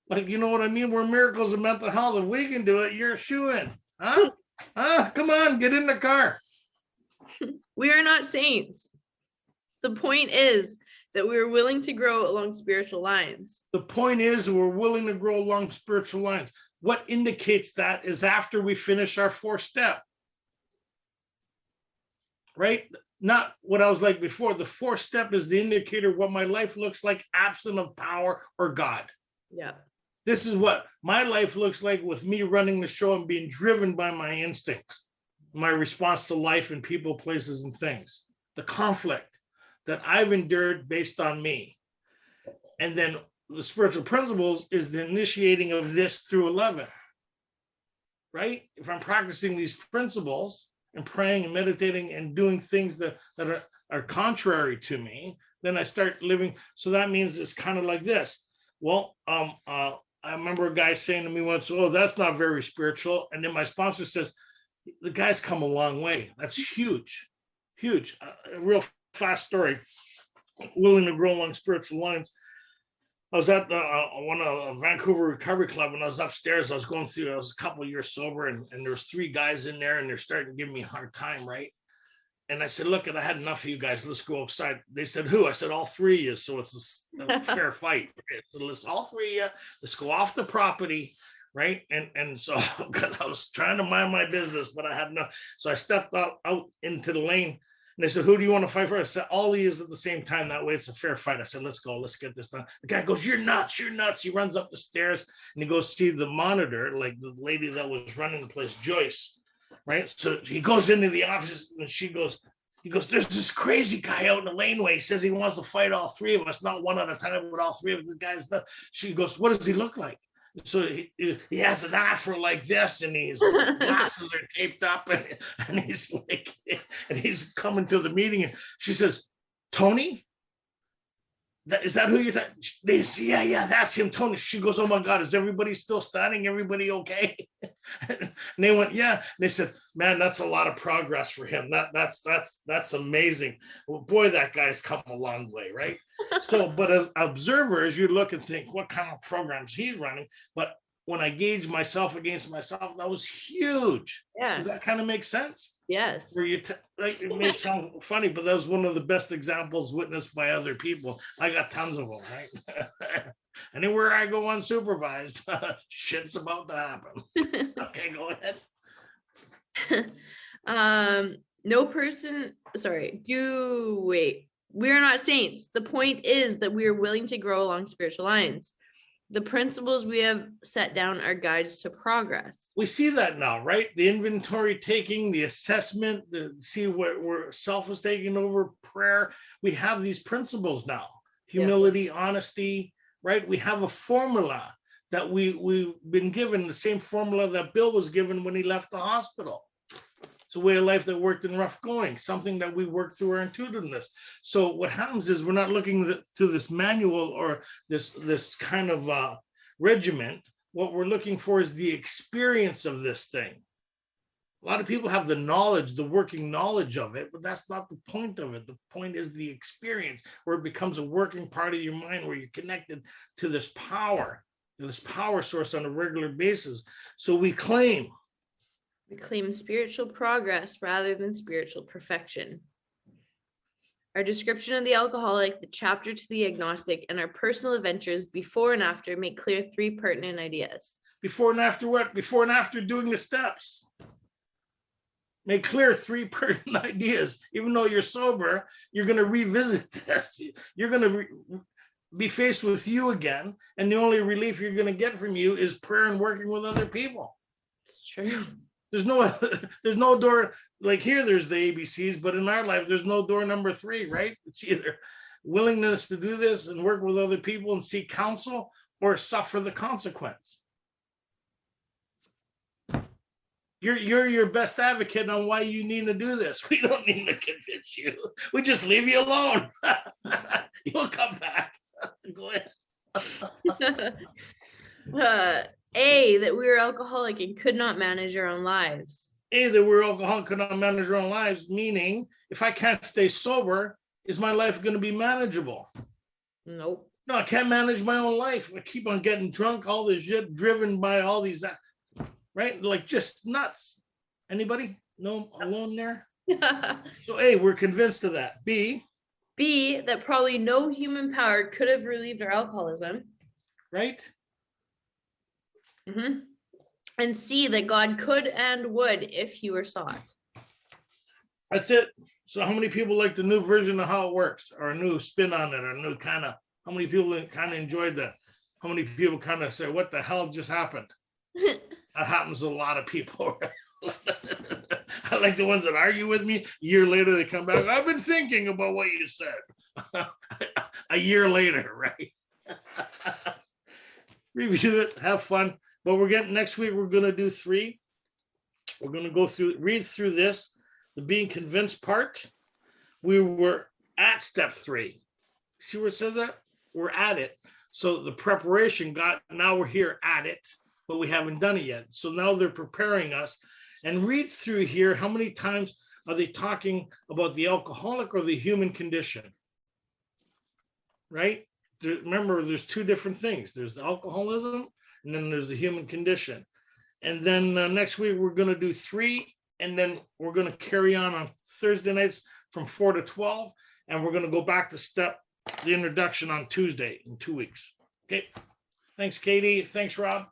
Like, you know what I mean? We're miracles of mental health. If we can do it, you're a shoo-in. Huh? Come on, get in the car. We are not saints. The point is that we are willing to grow along spiritual lines. The point is we're willing to grow along spiritual lines. What indicates that is after we finish our 4th step, right? not what I was like before. The fourth step is the indicator of what my life looks like absent of power or God. Yeah. This is what my life looks like with me running the show and being driven by my instincts, my response to life and people, places, and things, the conflict that I've endured based on me. And then the spiritual principles is the initiating of this through 11, right? If I'm practicing these principles and praying and meditating and doing things that are contrary to me, then I start living. So that means it's kind of like this. Well, I remember a guy saying to me once, "Oh, that's not very spiritual." And then my sponsor says, "The guy's come a long way. That's huge, huge." A real fast story. Willing to grow along spiritual lines. I was at one of Vancouver Recovery Club, and I was upstairs. I was going through. I was a couple of years sober, and there was 3 guys in there, and they're starting to give me a hard time, right? And I said, "Look, I had enough of you guys. Let's go outside." They said, "Who?" I said, "All 3 of you." So it's a fair fight. So let's all 3 of you. Let's go off the property, right? And so because I was trying to mind my business, but I had no. So I stepped out into the lane. And they said, "Who do you want to fight for?" I said, "All of you at the same time. That way it's a fair fight." I said, "Let's go. Let's get this done." The guy goes, "You're nuts. You're nuts." He runs up the stairs and he goes see the monitor, like the lady that was running the place, Joyce, right? So he goes into the office and he goes, "There's this crazy guy out in the laneway. He says he wants to fight all 3 of us, not one at a time, but all 3 of the guys." She goes, "What does he look like?" So he has an afro like this, and his glasses are taped up, and he's like, and he's coming to the meeting. And she says, "Tony, is that who you're talking?" They say, yeah, that's him, Tony." She goes, "Oh my God, is everybody still standing? Everybody okay?" And they went, "Yeah." And they said, "Man, that's a lot of progress for him. That's amazing. Well, boy, that guy's come a long way, right?" So, but as observers, you look and think, what kind of programs he's running? But when I gauge myself against myself, that was huge. Yeah. Does that kind of make sense? Yes. Where like, it may sound funny, but that was one of the best examples witnessed by other people. I got tons of them, right? Anywhere I go unsupervised, shit's about to happen. Okay, go ahead. No person, we are not saints. The point is that we are willing to grow along spiritual lines. The principles we have set down are guides to progress. We see that now, right? The inventory taking, the assessment, see where self is taking over, prayer. We have these principles now. Humility, honesty, right? We have a formula that we've been given, the same formula that Bill was given when he left the hospital. It's a way of life that worked in rough going, something that we worked through our intuitiveness. So what happens is we're not looking through this manual or this kind of regiment. What we're looking for is the experience of this thing. A lot of people have the knowledge, the working knowledge of it, but that's not the point of it. The point is the experience, where it becomes a working part of your mind, where you're connected to this power source on a regular basis. So we claim spiritual progress rather than spiritual perfection. Our description of the alcoholic, the chapter to the agnostic, and our personal adventures before and after make clear 3 pertinent ideas. Before and after what? Before and after doing the steps. Make clear 3 pertinent ideas. Even though you're sober, you're going to revisit this. You're going to be faced with you again, and the only relief you're going to get from you is prayer and working with other people. It's true. There's no door, like here there's the ABCs, but in our life there's no door number 3, right? It's either willingness to do this and work with other people and seek counsel, or suffer the consequence. You're your best advocate on why you need to do this. We don't need to convince you. We just leave you alone. You'll come back. Go ahead. That we were alcoholic and could not manage our own lives. That we're alcoholic, could not manage our own lives, meaning if I can't stay sober, is my life going to be manageable? Nope. No, I can't manage my own life. I keep on getting drunk, all this shit, driven by all these, right? Like just nuts. Anybody? No, alone there? So A, we're convinced of that. B, that probably no human power could have relieved our alcoholism. Right? Mm-hmm. And C, that God could and would if he were sought. That's it. So how many people like the new version of how it works, or a new spin on it, or a new kind of, how many people kind of enjoyed that? How many people kind of say, what the hell just happened? That happens to a lot of people. I like the ones that argue with me. A year later, they come back. I've been thinking about what you said. A year later, right? Review it, have fun. But we're getting next week, we're going to do 3. We're going to go through, read through this, the being convinced part. We were at step 3. See where it says that? We're at it. So the preparation now we're here at it, but we haven't done it yet. So now they're preparing us. And read through here, how many times are they talking about the alcoholic or the human condition? Right? Remember, there's 2 different things. There's the alcoholism, and then there's the human condition. And then next week, we're going to do 3, and then we're going to carry on Thursday nights from 4 to 12, and we're going to go back to the introduction on Tuesday in 2 weeks. Okay. Thanks, Katie. Thanks, Rob.